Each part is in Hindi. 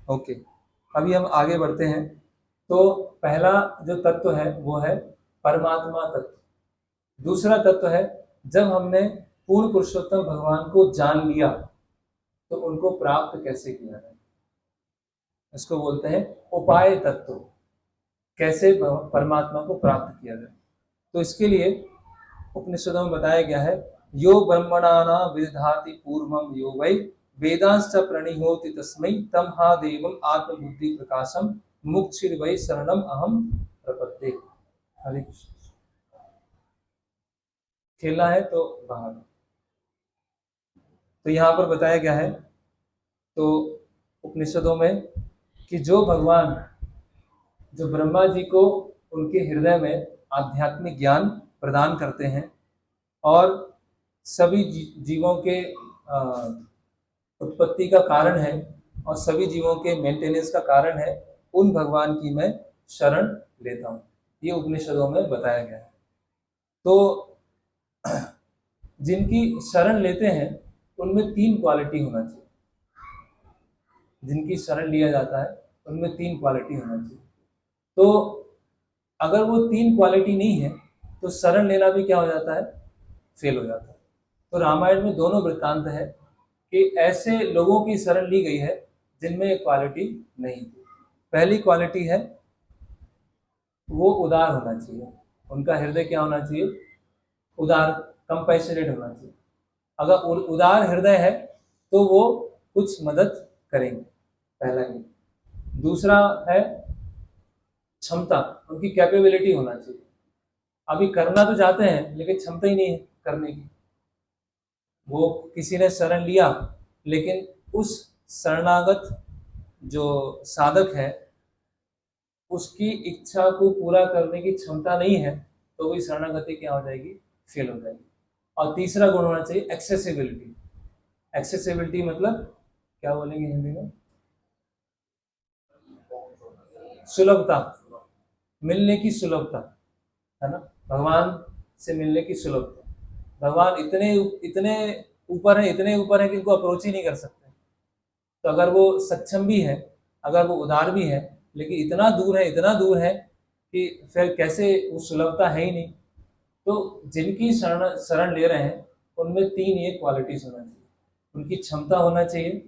ओके, अभी हम आगे बढ़ते हैं। तो पहला जो तत्व है वो है परमात्मा तत्व। दूसरा तत्व है जब हमने पूर्ण पुरुषोत्तम भगवान को जान लिया तो उनको प्राप्त कैसे किया जाए, इसको बोलते हैं उपाय तत्व। कैसे परमात्मा को प्राप्त किया जाए, तो इसके लिए उपनिषदों में बताया गया है, यो ब्रह्मणाना विदधाति पूर्वम यो वै वेदांश्च प्रणिहोति तस्मै तम हा देवम आत्मबुद्धि प्रकाशम मुक्षिर वै शरणम अहम प्रपद्ये। हरे कृष्ण। खेलना है तो बाहर। तो यहाँ पर बताया गया है तो उपनिषदों में कि जो भगवान, जो ब्रह्मा जी को उनके हृदय में आध्यात्मिक ज्ञान प्रदान करते हैं और सभी जीवों के उत्पत्ति का कारण है और सभी जीवों के मेंटेनेंस का कारण है, उन भगवान की मैं शरण लेता हूँ, ये उपनिषदों में बताया गया है। तो जिनकी शरण लेते हैं उनमें 3 क्वालिटी होना चाहिए। जिनकी शरण लिया जाता है उनमें 3 क्वालिटी होना चाहिए। तो अगर वो 3 क्वालिटी नहीं है तो शरण लेना भी क्या हो जाता है, फेल हो जाता है। तो रामायण में दोनों वृत्तांत है कि ऐसे लोगों की शरण ली गई है जिनमें ये क्वालिटी नहीं थी। पहली क्वालिटी है वो उदार होना चाहिए, उनका हृदय क्या होना चाहिए, उदार, कंपैशनेट होना चाहिए। अगर उदार हृदय है तो वो कुछ मदद करेंगे, पहला ही। दूसरा है क्षमता, उनकी कैपेबिलिटी होना चाहिए। अभी करना तो चाहते हैं लेकिन क्षमता ही नहीं है करने की। वो किसी ने शरण लिया लेकिन उस शरणागत जो साधक है उसकी इच्छा को पूरा करने की क्षमता नहीं है, तो वही शरणागति क्या हो जाएगी, फेल हो जाएगी। और तीसरा गुण होना चाहिए एक्सेसिबिलिटी। एक्सेसिबिलिटी मतलब क्या बोलेंगे हिंदी में, सुलभता, मिलने की सुलभता, है ना, भगवान से मिलने की सुलभता। भगवान इतने इतने ऊपर है, इतने ऊपर है कि इनको अप्रोच ही नहीं कर सकते। तो अगर वो सक्षम भी है, अगर वो उदार भी है, लेकिन इतना दूर है, इतना दूर है कि फिर कैसे, वो सुलभता है ही नहीं। तो जिनकी शरण ले रहे हैं उनमें 3 ये क्वालिटीज होना चाहिए। उनकी क्षमता होना चाहिए,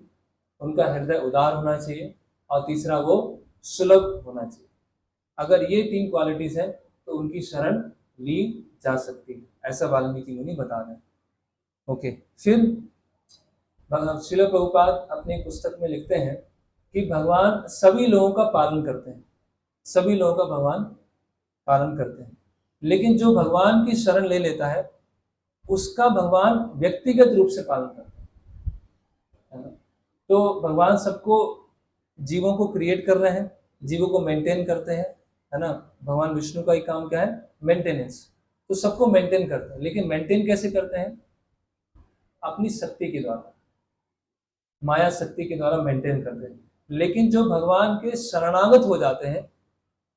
उनका हृदय उदार होना चाहिए और तीसरा वो सुलभ होना चाहिए। अगर ये 3 क्वालिटीज हैं तो उनकी शरण ली जा सकती है, ऐसा वाल्मीकि मुनि बता रहे हैं। ओके, फिर श्रील प्रभुपाद अपनी पुस्तक में लिखते हैं कि भगवान सभी लोगों का पालन करते हैं, सभी लोगों का भगवान पालन करते हैं, लेकिन जो भगवान की शरण ले लेता है उसका भगवान व्यक्तिगत रूप से पालन करते हैं, है ना। तो भगवान सबको, जीवों को क्रिएट कर रहे हैं, जीवों को मेंटेन करते हैं, है ना। भगवान विष्णु का ही काम क्या है, मेंटेनेंस। तो सबको मेंटेन करते हैं, लेकिन मेंटेन कैसे करते हैं, अपनी शक्ति के द्वारा, माया शक्ति के द्वारा मेंटेन करते हैं। लेकिन जो भगवान के शरणागत हो जाते हैं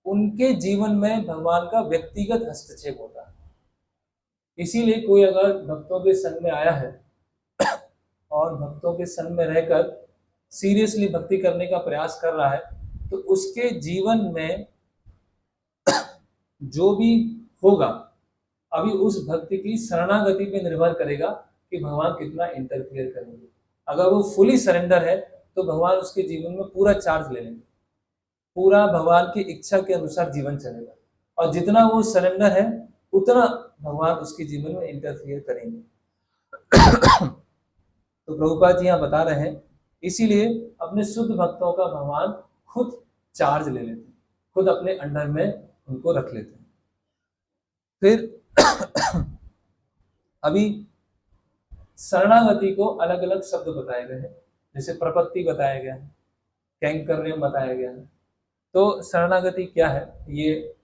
उनके जीवन में भगवान का व्यक्तिगत हस्तक्षेप होता है। इसीलिए कोई अगर भक्तों के संग में आया है और भक्तों के संग में रहकर सीरियसली भक्ति करने का प्रयास कर रहा है, तो उसके जीवन में जो भी होगा अभी उस भक्ति की शरणागति पे निर्भर करेगा कि भगवान कितना इंटरफियर करेंगे। अगर वो फुली सरेंडर है तो भगवान उसके जीवन में पूरा चार्ज ले लेंगे, पूरा भगवान की इच्छा के अनुसार जीवन चलेगा, और जितना वो सरेंडर है उतना भगवान उसके जीवन में इंटरफियर करेंगे। तो प्रभुपाद जी यहाँ बता रहे हैं, इसीलिए अपने शुद्ध भक्तों का भगवान खुद चार्ज ले लेते हैं, खुद अपने अंडर में उनको रख लेते हैं। फिर अभी शरणागति को अलग अलग शब्द बताए गए हैं, जैसे प्रपत्ति बताया गया है, कैंकर्य बताया गया है। तो शरणागति क्या है ये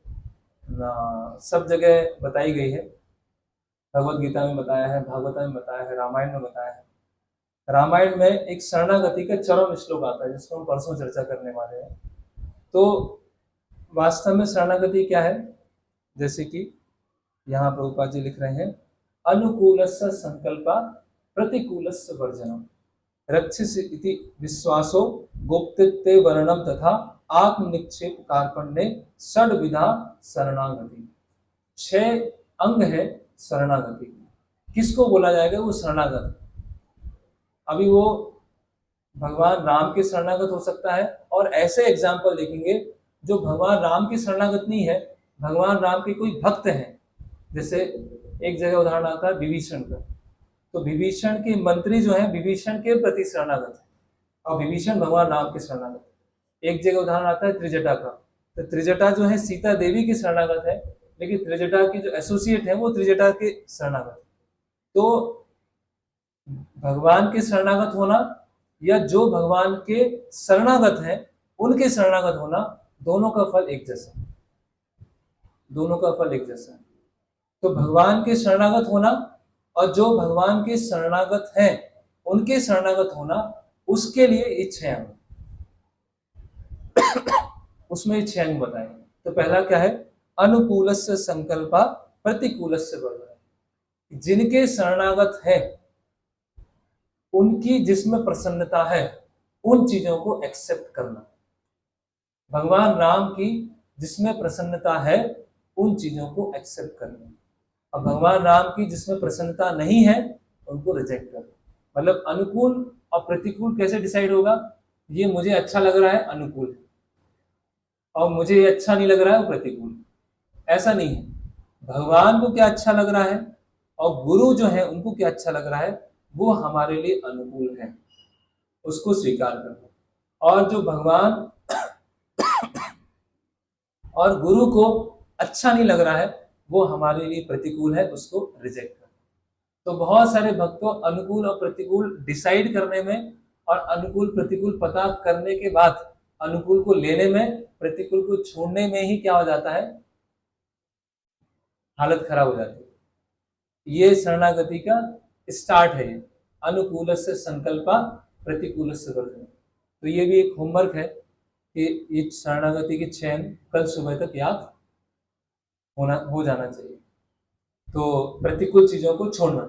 सब जगह बताई गई है। भगवत गीता में बताया है, भागवत में बताया है, रामायण में बताया है। रामायण में एक शरणागति का चरम श्लोक आता है जिसको हम परसों चर्चा करने वाले हैं। तो वास्तव में शरणागति क्या है, जैसे कि यहाँ प्रभुपाद जी लिख रहे हैं, अनुकूलस्य संकल्पा प्रतिकूलस्य वर्जनम। रक्षिस इति विश्वासो गोप्तित्वे वर्णम तथा आत्मनिक्षेप कार्पण्य षड विधा शरणागति। 6 अंग है शरणागति। किसको बोला जाएगा वो शरणागत? अभी वो भगवान राम के शरणागत हो सकता है, और ऐसे एग्जाम्पल देखेंगे जो भगवान राम के शरणागत नहीं है, भगवान राम के कोई भक्त हैं। जैसे एक जगह उदाहरण आता है विभीषण का, तो विभीषण के मंत्री जो है विभीषण के प्रति शरणागत है, और विभीषण भगवान राम के शरणागत। एक जगह उदाहरण आता है त्रिजटा का, तो त्रिजटा जो है सीता देवी के शरणागत है, लेकिन त्रिजटा की जो एसोसिएट है वो त्रिजटा के शरणागत। तो भगवान के शरणागत होना या जो भगवान के शरणागत हैं उनके शरणागत होना, दोनों का फल एक जैसा, दोनों का फल एक जैसा है। तो भगवान के शरणागत होना और जो भगवान के शरणागत हैं उनके शरणागत होना, उसके लिए ये 6 अंग, उसमें 6 अंग बताए। तो पहला क्या है? अनुकूलस्य संकल्पा प्रतिकूलस्य वर्धनम्। जिनके शरणागत है उनकी जिसमें प्रसन्नता है उन चीजों को एक्सेप्ट करना। भगवान राम की जिसमें प्रसन्नता है उन चीजों को एक्सेप्ट करना, और भगवान राम की जिसमें प्रसन्नता नहीं है उनको रिजेक्ट करना। मतलब अनुकूल और प्रतिकूल कैसे डिसाइड होगा? ये मुझे अच्छा लग रहा है अनुकूल है, और मुझे ये अच्छा नहीं लग रहा है वो प्रतिकूल। ऐसा नहीं है, भगवान को क्या अच्छा लग रहा है और गुरु जो है उनको क्या अच्छा लग रहा है वो हमारे लिए अनुकूल है, उसको स्वीकार करना। और जो भगवान और गुरु को अच्छा नहीं लग रहा है वो हमारे लिए प्रतिकूल है, उसको रिजेक्ट करना। तो बहुत सारे भक्तों अनुकूल और प्रतिकूल डिसाइड करने में और अनुकूल प्रतिकूल पता करने के बाद अनुकूल को लेने में, प्रतिकूल को छोड़ने में ही क्या हो जाता है? हालत खराब हो जाती है। ये शरणागति का स्टार्ट है, अनुकूल से संकल्पा प्रतिकूल से वर्धन। तो ये भी एक होमवर्क है कि ये शरणागति के 6 अंग कल सुबह तक याद हो जाना चाहिए। तो प्रतिकूल चीजों को छोड़ना।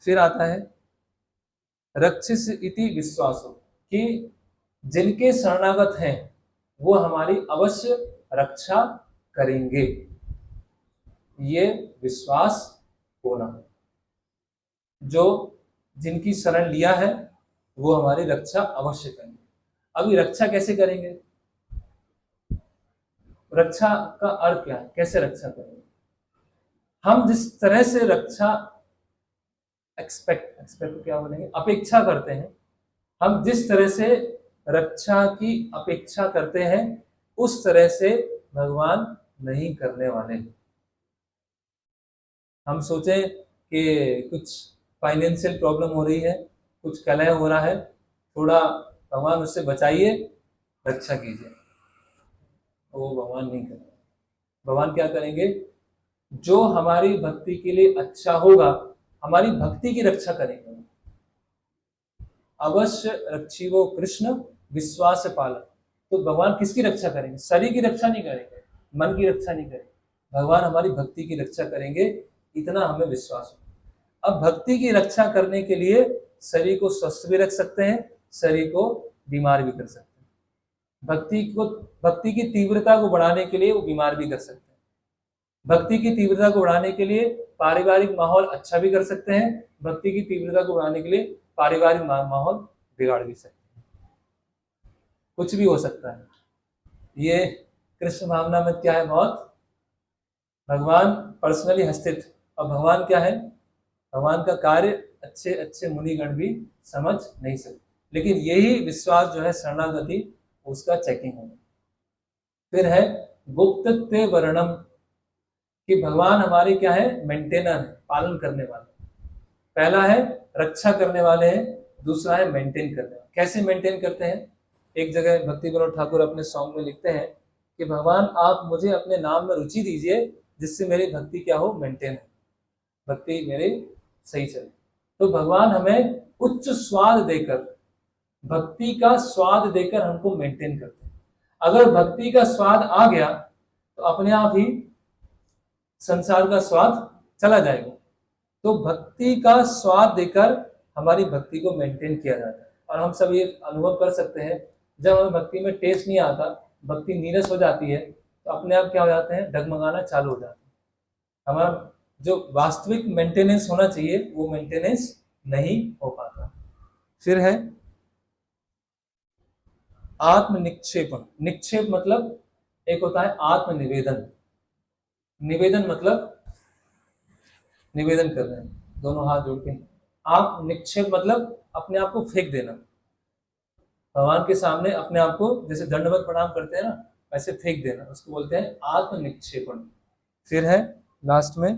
फिर आता है रक्षिस इति विश्वासो, कि जिनके शरणागत हैं वो हमारी अवश्य रक्षा करेंगे, ये विश्वास होना। जो जिनकी शरण लिया है वो हमारी रक्षा अवश्य करेंगे। अभी रक्षा कैसे करेंगे? रक्षा का अर्थ क्या है? कैसे रक्षा करेंगे? हम जिस तरह से रक्षा एक्सपेक्ट क्या बोलेंगे, अपेक्षा करते हैं, हम जिस तरह से रक्षा की अपेक्षा करते हैं उस तरह से भगवान नहीं करने वाले। हम सोचें कि कुछ फाइनेंशियल प्रॉब्लम हो रही है, कुछ कलह हो रहा है, थोड़ा भगवान उससे बचाइए, रक्षा कीजिए, वो भगवान नहीं करेंगे। भगवान क्या करेंगे? जो हमारी भक्ति के लिए अच्छा होगा, हमारी भक्ति की रक्षा करेंगे। अवश्य रक्षिवो कृष्ण विश्वास पालक। तो भगवान किसकी रक्षा करेंगे? शरीर की रक्षा नहीं करेंगे, मन की रक्षा नहीं करेंगे, भगवान हमारी भक्ति की रक्षा करेंगे, इतना हमें विश्वास हो। अब भक्ति की रक्षा करने के लिए शरीर को स्वस्थ भी रख सकते हैं, शरीर को बीमार भी कर सकते हैं। भक्ति की तीव्रता को बढ़ाने के लिए वो बीमार भी कर सकते हैं। भक्ति की तीव्रता को बढ़ाने के लिए पारिवारिक माहौल अच्छा भी कर सकते हैं, भक्ति की तीव्रता को बढ़ाने के लिए पारिवारिक माहौल बिगाड़ भी सकते हैं। कुछ भी हो सकता है। ये कृष्ण भावना में क्या है? बहुत भगवान पर्सनली हस्तित्व, और भगवान क्या है? भगवान का कार्य अच्छे अच्छे मुनिगण भी समझ नहीं सकते, लेकिन यही विश्वास जो है शरणागति, उसका चेकिंग होगा। फिर है गुप्तत्व वर्णम, कि भगवान हमारे क्या है? मेंटेनर है, पालन करने वाले। पहला है रक्षा करने वाले हैं, दूसरा है मेंटेन करने वाले। कैसे मेंटेन करते हैं? एक जगह भक्ति विनोद ठाकुर अपने सॉन्ग में लिखते हैं कि भगवान आप मुझे अपने नाम में रुचि दीजिए जिससे मेरी भक्ति क्या हो? मेंटेन है, भक्ति मेरे सही चले। तो भगवान हमें उच्च स्वाद देकर, भक्ति का स्वाद देकर हमको मेंटेन करते हैं। अगर भक्ति का स्वाद आ गया तो अपने आप ही संसार का स्वाद चला जाएगा। तो भक्ति का स्वाद देकर हमारी भक्ति को मेंटेन किया जाता है, और हम सब ये अनुभव कर सकते हैं, जब हमें भक्ति में टेस्ट नहीं आता, भक्ति नीरस हो जाती है, तो अपने आप क्या हो जाते हैं, डगमगाना चालू हो जाता है। हमारा जो वास्तविक मेंटेनेंस होना चाहिए वो मेंटेनेंस नहीं हो पाता। फिर है आत्म निक्षेपण। निक्षेप मतलब एक होता है आत्म निवेदन। निवेदन मतलब निवेदन कर रहे हैं, दोनों हाथ जोड़ के। आप निक्षेप मतलब अपने आप को फेंक देना, भगवान के सामने अपने आप को जैसे दंडवत प्रणाम करते हैं ना, वैसे फेंक देना, उसको बोलते हैं आत्म निक्षेपण। फिर है लास्ट में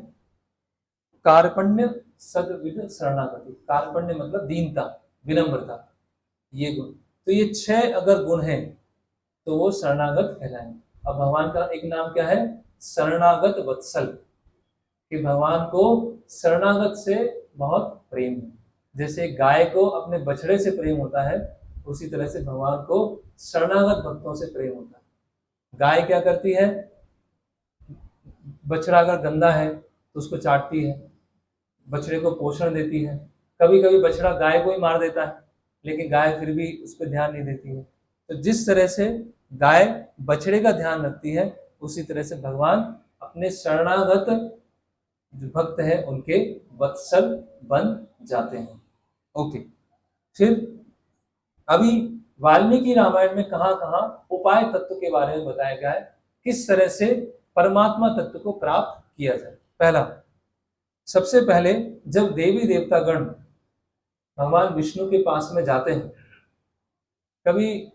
कार्पण्य सद्विद शरणागति। कार्पण्य मतलब दीनता, विनम्रता, ये गुण। तो ये 6 अगर गुण हैं तो वो शरणागत कहलाएंगे। अब भगवान का एक नाम क्या है, शरणागत वत्सल, कि भगवान को शरणागत से बहुत प्रेम है। जैसे गाय को अपने बछड़े से प्रेम होता है, उसी तरह से भगवान को शरणागत भक्तों से प्रेम होता है। गाय क्या करती है, बछड़ा अगर गंदा है तो उसको चाटती है, बछड़े को पोषण देती है। कभी कभी बछड़ा गाय को ही मार देता है, लेकिन गाय फिर भी उस पर ध्यान नहीं देती है। तो जिस तरह से गाय बछड़े का ध्यान रखती है, उसी तरह से भगवान अपने शरणागत जो भक्त है उनके वत्सल बन जाते हैं। ओके, फिर अभी वाल्मीकि रामायण में कहां कहां उपाय तत्व के बारे में बताया गया है, किस तरह से परमात्मा तत्व को प्राप्त किया जाए। पहला, सबसे पहले जब देवी देवता गण भगवान विष्णु के पास में जाते हैं, कभी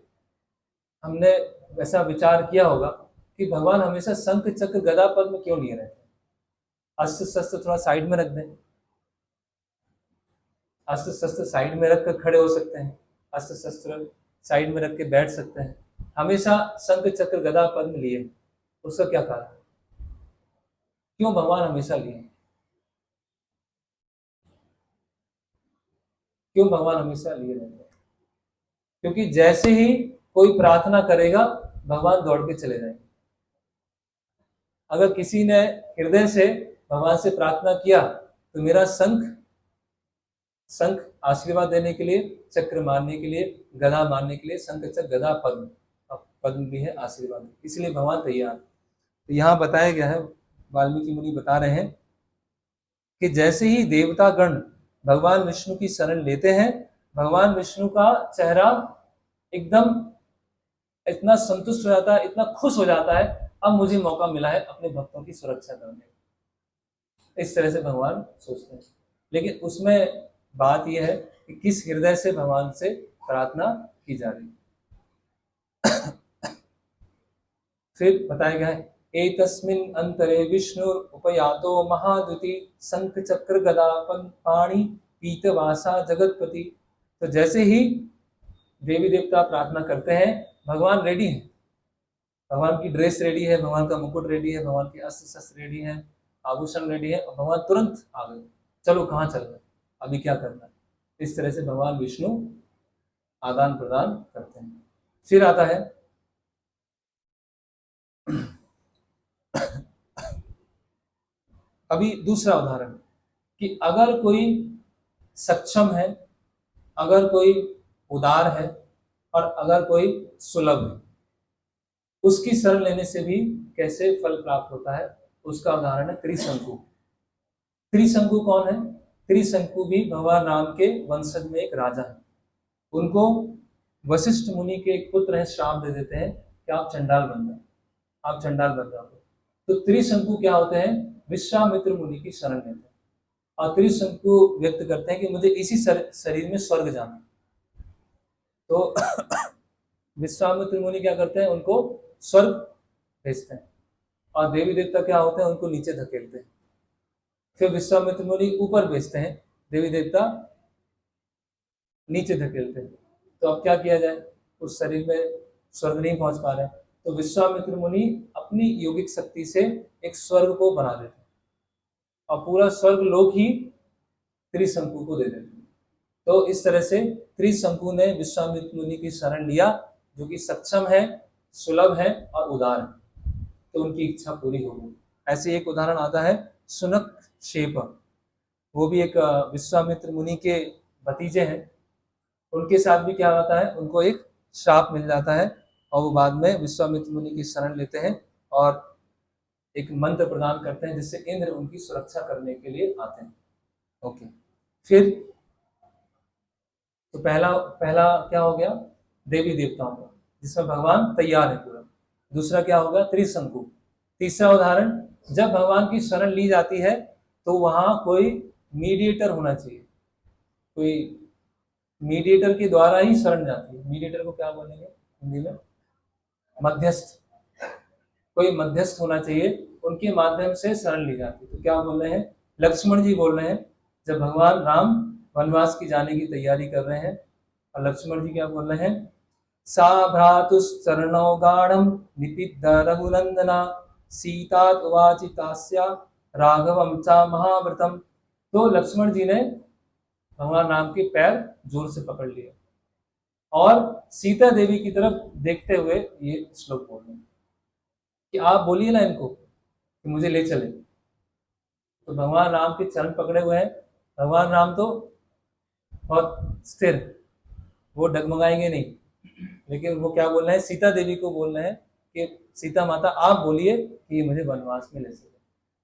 हमने वैसा विचार किया होगा कि भगवान हमेशा शंख चक्र गदा पद्म क्यों लिए रहते हैं? अस्त्र शस्त्र थोड़ा साइड में रख दें, अस्त्र शस्त्र साइड में रख कर खड़े हो सकते हैं, अस्त्र शस्त्र साइड में रख के बैठ सकते हैं, हमेशा शंख चक्र गदा पद्म लिए, उसका क्या कारण है? क्यों भगवान हमेशा लिए? क्यों भगवान हमेशा लिए रहते हैं? क्योंकि जैसे ही कोई प्रार्थना करेगा भगवान दौड़ के चले जाएंगे। अगर किसी ने हृदय से भगवान से प्रार्थना किया तो मेरा शंख आशीर्वाद देने के लिए, चक्र मारने के लिए, गदा मारने के लिए, शंख चक्र गदा पद्म, पद्म भी है आशीर्वाद, इसलिए भगवान तैयार। तो यहाँ बताया गया है, वाल्मीकि मुनि बता रहे हैं कि जैसे ही देवता गण भगवान विष्णु की शरण लेते हैं, भगवान विष्णु का चेहरा एकदम इतना संतुष्ट हो जाता है, इतना खुश हो जाता है, अब मुझे मौका मिला है अपने भक्तों की सुरक्षा करने का। इस तरह से भगवान सोचते हैं। लेकिन उसमें बात यह है कि किस हृदय से भगवान से प्रार्थना की जा रही है। फिर बताया गया है, एतस्मिन् अंतरे विष्णुर उपयातो महाद्युति शंख चक्र गदा पाणि पीतवासा जगतपति। तो जैसे ही देवी देवता प्रार्थना करते हैं, भगवान रेडी है, भगवान की ड्रेस रेडी है, भगवान का मुकुट रेडी है, भगवान के अस्त्र शस्त्र रेडी है, आभूषण रेडी है, और भगवान तुरंत आ गए, चलो कहाँ चल रहे, अभी क्या करना है। इस तरह से भगवान विष्णु आदान प्रदान करते हैं। फिर आता है अभी दूसरा उदाहरण कि अगर कोई सक्षम है, अगर कोई उदार है, और अगर कोई सुलभ है, उसकी शरण लेने से भी कैसे फल प्राप्त होता है, उसका उदाहरण है त्रिशंकु। त्रिशंकु कौन है? त्रिशंकु भी भगवान राम के वंशज में एक राजा है। उनको वशिष्ठ मुनि के एक पुत्र है, श्राप दे देते हैं कि आप चंडाल बन जाओ, आप चंडाल बन जाओ। तो त्रिशंकु क्या होते हैं? विश्वामित्र मुनि की शरण लेते हैं, और त्रिशंकु व्यक्त करते हैं कि मुझे इसी शरीर में स्वर्ग जाना। तो विश्वामित्र मुनि क्या करते हैं? उनको स्वर्ग भेजते हैं, और देवी देवता क्या होते हैं? उनको नीचे धकेलते हैं। फिर विश्वामित्र मुनि ऊपर भेजते हैं, देवी देवता नीचे धकेलते हैं। तो अब क्या किया जाए? उस शरीर में स्वर्ग नहीं पहुंच पा रहे, तो विश्वामित्र मुनि अपनी योगिक शक्ति से एक स्वर्ग को बना देते हैं, और पूरा स्वर्ग लोक ही त्रिशंकु को दे देते हैं। तो इस तरह से त्रिशंकु ने विश्वामित्र मुनि की शरण लिया, जो कि सक्षम है, सुलभ है और उदार है, तो उनकी इच्छा पूरी हो गई। ऐसे एक उदाहरण आता है सुनक शेप, वो भी एक विश्वामित्र मुनि के भतीजे हैं। उनके साथ भी क्या होता है, उनको एक श्राप मिल जाता है और वो बाद में विश्वामित्र मुनि की शरण लेते हैं और एक मंत्र प्रदान करते हैं जिससे इंद्र उनकी सुरक्षा करने के लिए आते हैं। ओके, फिर तो पहला पहला क्या हो गया, देवी देवताओं का, जिसमें भगवान तैयार है पूरा। दूसरा क्या होगा, त्रिशंकु। तीसरा उदाहरण, जब भगवान की शरण ली जाती है तो वहां कोई मीडिएटर होना चाहिए, कोई मीडिएटर के द्वारा ही शरण जाती है। मीडिएटर को क्या बोलेंगे हिंदी में, मध्यस्थ। कोई मध्यस्थ होना चाहिए, उनके माध्यम से शरण ली जाती है। तो क्या बोल रहे हैं, लक्ष्मण जी बोल रहे हैं, जब भगवान राम वनवास की जाने की तैयारी कर रहे हैं, और लक्ष्मण जी क्या बोल रहे हैं, सा भ्रातुश्चरणौ गाढ़ं निपिद्ध रघुनंदना सीता उवाचितास्या राघवम चा महाव्रतम। तो लक्ष्मण जी ने भगवान राम के पैर जोर से पकड़ लिए और सीता देवी की तरफ देखते हुए ये श्लोक बोल रहे हैं कि आप बोलिए ना इनको कि मुझे ले चले। तो भगवान राम के चरण पकड़े हुए हैं, भगवान राम तो बहुत स्थिर, वो डगमगाएंगे नहीं, लेकिन वो क्या बोल रहे हैं, सीता देवी को बोल रहे हैं कि सीता माता आप बोलिए कि ये मुझे वनवास में ले चले।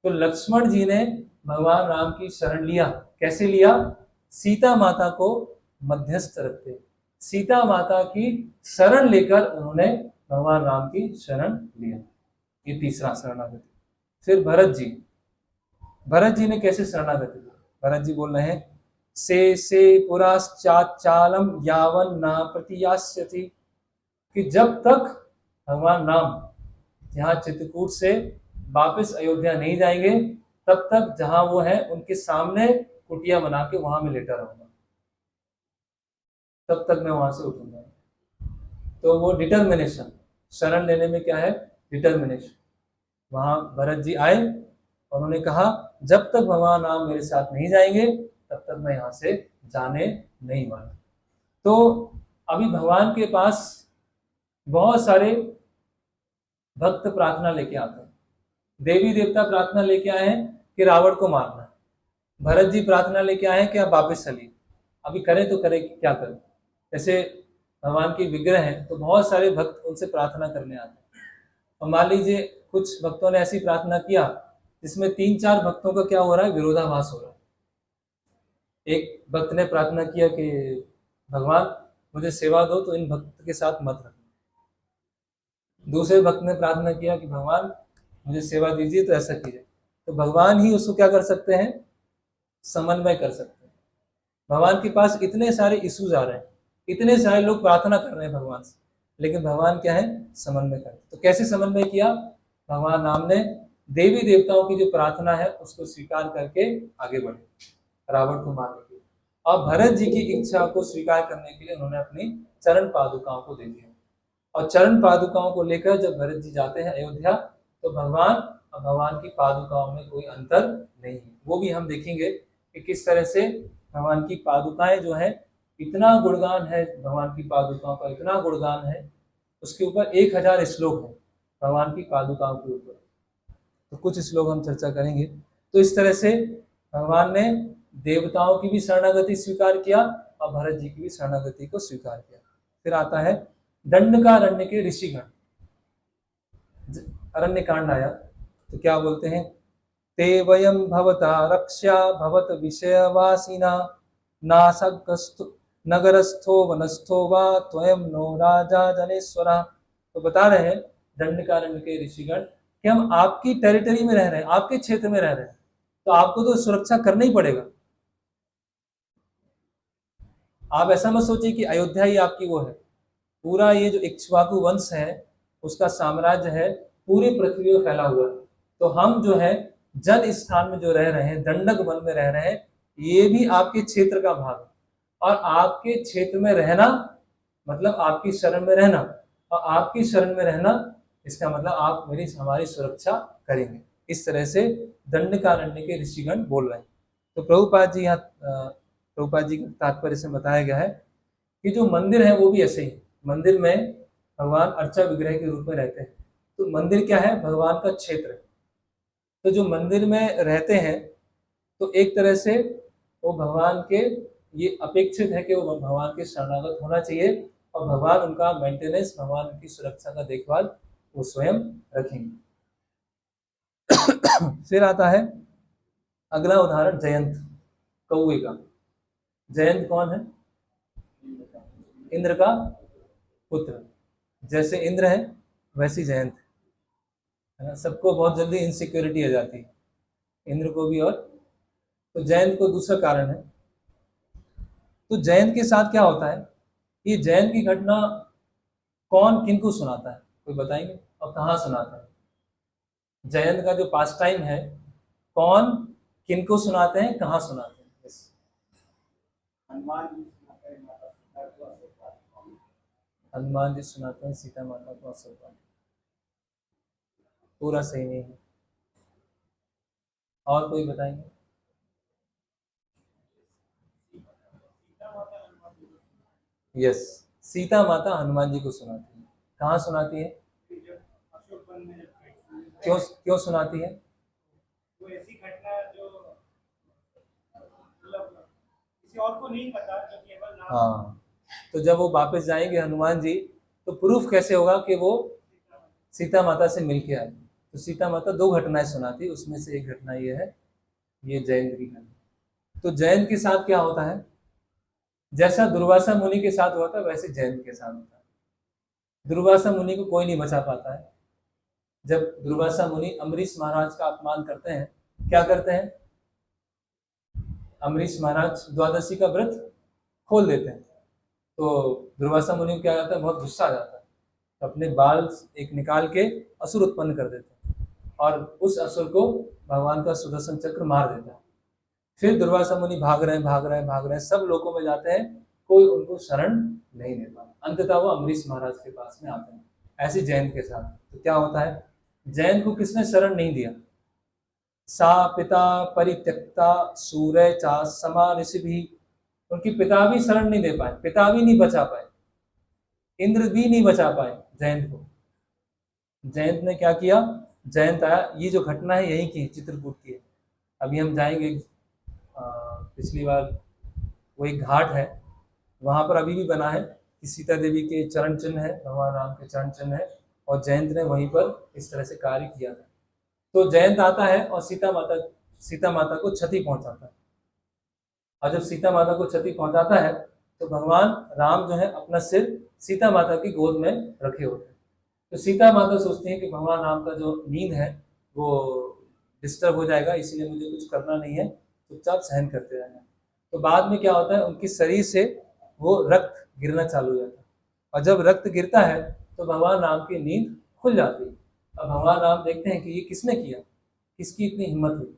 तो लक्ष्मण जी ने भगवान राम की शरण लिया। कैसे लिया, सीता माता को मध्यस्थ रखते, सीता माता की शरण लेकर उन्होंने भगवान राम की शरण लिया। ये तीसरा शरणागति। फिर भरत जी, भरत जी ने कैसे शरणागति ली, भरत जी बोल रहे हैं, से पुराश्चाचालम यावन ना प्रतियास्यति, कि जब तक भगवान राम यहाँ चित्रकूट से वापस अयोध्या नहीं जाएंगे तब तक जहां वो है उनके सामने कुटिया बना के वहां में लेटा रहूंगा, तब तक मैं वहां से उठूंगा। तो वो डिटर्मिनेशन, शरण लेने में क्या है, डिटर्मिनेशन। वहां भरत जी आए और उन्होंने कहा जब तक भगवान राम मेरे साथ नहीं जाएंगे तब तक मैं यहाँ से जाने नहीं वाला। तो अभी भगवान के पास बहुत सारे भक्त प्रार्थना लेके आते हैं। देवी देवता प्रार्थना लेके आए हैं कि रावण को मारना, भरत जी प्रार्थना लेके आए हैं कि आप वापस चलिए। अभी करें तो करें क्या करें, जैसे भगवान के विग्रह हैं तो बहुत सारे भक्त उनसे प्रार्थना करने आते हैं। और मान लीजिए कुछ भक्तों ने ऐसी प्रार्थना किया जिसमें 3-4 भक्तों का क्या हो रहा है, विरोधाभास हो रहा है। एक भक्त ने प्रार्थना किया कि भगवान मुझे सेवा दो तो इन भक्त के साथ मत रखना। दूसरे भक्त ने प्रार्थना किया कि भगवान मुझे सेवा दीजिए तो ऐसा कीजिए। तो भगवान ही उसको क्या कर सकते हैं, समन्वय कर सकते हैं। भगवान के पास इतने सारे इश्यूज आ रहे हैं, इतने सारे लोग प्रार्थना कर रहे हैं भगवान से, लेकिन भगवान क्या है, समन्वय कर। तो कैसे समन्वय किया, भगवान राम ने देवी देवताओं की जो प्रार्थना है उसको स्वीकार करके आगे बढ़े रावण को मारने के लिए। और भरत जी की इच्छा को स्वीकार करने के लिए उन्होंने अपनी चरण पादुकाओं को दे दिया। और चरण पादुकाओं को लेकर जब भरत जी जाते हैं अयोध्या तो भगवान और भगवान की पादुकाओं में कोई अंतर नहीं है। वो भी हम देखेंगे कि किस तरह से भगवान की पादुकाएं जो है, इतना गुणगान है भगवान की पादुकाओं का, इतना गुणगान है, उसके ऊपर 1000 श्लोक है भगवान की पादुकाओं के ऊपर। तो कुछ श्लोक हम चर्चा करेंगे। तो इस तरह से भगवान ने देवताओं की भी शरणागति स्वीकार किया और भरत जी की भी शरणागति को स्वीकार किया। फिर आता है दंडकारण्य के ऋषिगण, अरण्य कांड आया तो क्या बोलते हैं, ते वयम भवता रक्षा भवत विषयवासिना नासगस्तु नगरस्थो वनस्थो वा त्वयं नो राजा जनेश्वरा। तो बता रहे हैं दंडकारण्य के ऋषिगण कि हम आपकी टेरिटरी में रह रहे हैं, आपके क्षेत्र में रह रहे हैं, तो आपको तो सुरक्षा करना ही पड़ेगा। आप ऐसा मत सोचिए कि अयोध्या ही आपकी वो है, पूरा ये जो इक्ष्वाकु वंश है उसका साम्राज्य है, पूरी पृथ्वी में फैला हुआ है। तो हम जो है जन स्थान में जो रह रहे हैं, दंडक वन में रह रहे हैं, ये भी आपके क्षेत्र का भाग है। और आपके क्षेत्र में रहना मतलब आपकी शरण में रहना, और आपकी शरण में रहना इसका मतलब आप हमारी सुरक्षा करेंगे। इस तरह से दंडकारण्य के ऋषिगण बोल रहे हैं। तो प्रभुपाद जी यहाँ प्रभुपाद जी के तात्पर्य से बताया गया है कि जो मंदिर है वो भी ऐसे ही, मंदिर में भगवान अर्चा विग्रह के रूप में रहते हैं। तो मंदिर क्या है, भगवान का क्षेत्र। तो जो मंदिर में रहते हैं तो एक तरह से वो भगवान के ये अपेक्षित है कि वो भगवान के शरणागत होना चाहिए और भगवान उनका मेंटेनेंस, भगवान उनकी सुरक्षा का देखभाल वो स्वयं रखेंगे। फिर आता है अगला उदाहरण जयंत, कौवे का। जयंत कौन है? इंद्र का पुत्र। जैसे इंद्र है वैसी जयंत है ना। सबको बहुत जल्दी इनसिक्योरिटी आ जाती है, इंद्र को भी। और तो जयंत को दूसरा कारण है। तो जयंत के साथ क्या होता है, ये जयंत की घटना कौन किनको सुनाता है, कोई बताएंगे? और कहाँ सुनाता है? जयंत का जो पास टाइम है, कौन किनको सुनाते हैं, कहाँ सुनाते हैं? yes. हनुमान जी सुनाते हैं सीता माता को अशोक। पूरा सही नहीं है, और कोई बताएंगे? यस, सीता माता हनुमान जी को सुनाती है। कहाँ सुनाती है? क्यों क्यों सुनाती है? वो ऐसी घटना जो मतलब किसी और को नहीं पता, जो केवल नाम। हाँ, तो जब वो वापस जाएंगे हनुमान जी, तो प्रूफ कैसे होगा कि वो सीता माता से मिलके आए? तो सीता माता दो घटनाएं सुनाती है, उसमें से एक घटना ये है, ये जयंत की घटना। तो जयंत के साथ क्या होता है, जैसा दुर्वासा मुनि के साथ हुआ था वैसे जयंत के साथ होता है। दुर्वासा मुनि को कोई नहीं बचा पाता है। जब दुर्वासा मुनि अम्बरीश महाराज का अपमान करते हैं, क्या करते हैं? अम्बरीश महाराज द्वादशी का व्रत खोल देते हैं। तो दुर्वासा मुनि को क्या जाता है, बहुत गुस्सा आ जाता है, तो अपने बाल एक निकाल के असुर उत्पन्न कर देते हैं और उस असुर को भगवान का सुदर्शन चक्र मार देता है। फिर दुर्वासा मुनि भाग रहे हैं, भाग रहे हैं, भाग रहे हैं, सब लोगों में जाते हैं, कोई उनको शरण नहीं देता। अंततः वो अम्बरीश महाराज के पास में आते हैं। ऐसे जयंत के साथ तो क्या होता है, जयंत को किसने शरण नहीं दिया? सा पिता परित्यक्ता सूर्य चा समा ऋषि भी, उनकी पिता भी शरण नहीं दे पाए, पिता भी नहीं बचा पाए, इंद्र भी नहीं बचा पाए जयंत को। जयंत ने क्या किया? जयंत आया, ये जो घटना है यही की, चित्रकूट की है। अभी हम जाएंगे, पिछली बार वो एक घाट है, वहां पर अभी भी बना है कि सीता देवी के चरण चिन्ह है, भगवान राम के चरण चिन्ह है, और जयंत ने वहीं पर इस तरह से कार्य किया था। तो जयंत आता है और सीता माता को क्षति पहुंचाता है। और जब सीता माता को क्षति पहुंचाता है तो भगवान राम जो है अपना सिर सीता माता की गोद में रखे होते हैं। तो सीता माता सोचती है कि भगवान राम का जो नींद है वो डिस्टर्ब हो जाएगा, इसीलिए मुझे कुछ करना नहीं है, चुपचाप सहन करते रहना। तो बाद में क्या होता है, उनके शरीर से वो रक्त गिरना चालू हो जाता है, और जब रक्त गिरता है तो भगवान राम की नींद खुल जाती है। अब भगवान राम देखते हैं कि ये किसने किया, किसकी इतनी हिम्मत हुई।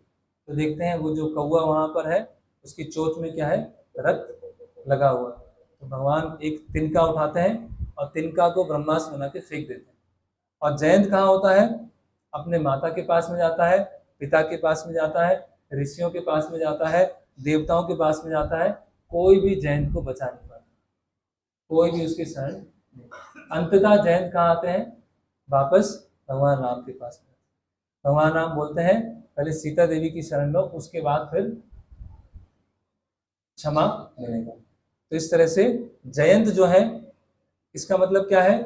तो देखते हैं वो जो कौवा वहां पर है उसकी चोंच में क्या है, रक्त लगा हुआ है। तो भगवान एक तिनका उठाते हैं और तिनका को ब्रह्मास्त्र बना के फेंक देते हैं। और जयंत कहाँ होता है, अपने माता के पास में जाता है, पिता के पास में जाता है, ऋषियों के पास में जाता है, देवताओं के पास में जाता है, कोई भी जयंत को बचा नहीं पाता, कोई भी उसके शरण नहीं। अंततः जयंत कहाँ आते हैं, वापस भगवान राम के पास में। भगवान राम बोलते हैं पहले सीता देवी की शरण लो, उसके बाद फिर क्षमा मिलेगा। तो इस तरह से जयंत जो है, इसका मतलब क्या है,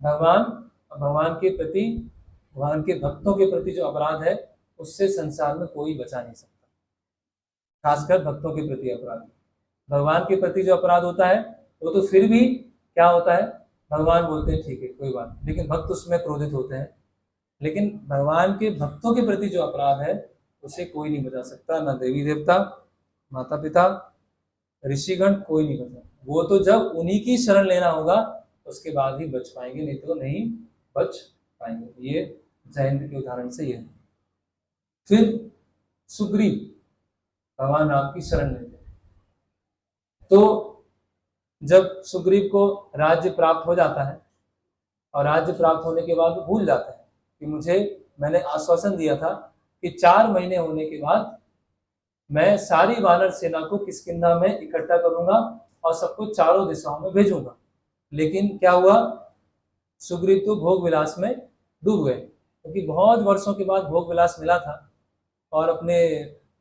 भगवान के प्रति, भगवान के भक्तों के प्रति जो अपराध है उससे संसार में कोई बचा नहीं सकता। खासकर भक्तों के प्रति अपराध, भगवान के प्रति जो अपराध होता है वो तो फिर भी क्या होता है, भगवान बोलते हैं ठीक है कोई बात नहीं, लेकिन भक्त उसमें क्रोधित होते हैं। लेकिन भगवान के भक्तों के प्रति जो अपराध है उसे कोई नहीं बचा सकता, ना देवी देवता, माता पिता, ऋषिगण, कोई नहीं बचा। वो तो जब उन्हीं की शरण लेना होगा उसके बाद ही बच पाएंगे, नहीं तो नहीं बच पाएंगे। ये जयंत के उदाहरण से ये है। फिर सुग्रीव भगवान राम की शरण लेते हैं। तो जब सुग्रीव को राज्य प्राप्त हो जाता है और राज्य प्राप्त होने के बाद भूल जाता है कि मैंने आश्वासन दिया था कि 4 महीने होने के बाद मैं सारी वानर सेना को किष्किंधा में इकट्ठा करूंगा और सबको चारों दिशाओं में भेजूंगा। लेकिन क्या हुआ, सुग्रीव तो भोग विलास में डूब गए, क्योंकि बहुत वर्षों के बाद भोग विलास मिला था और अपने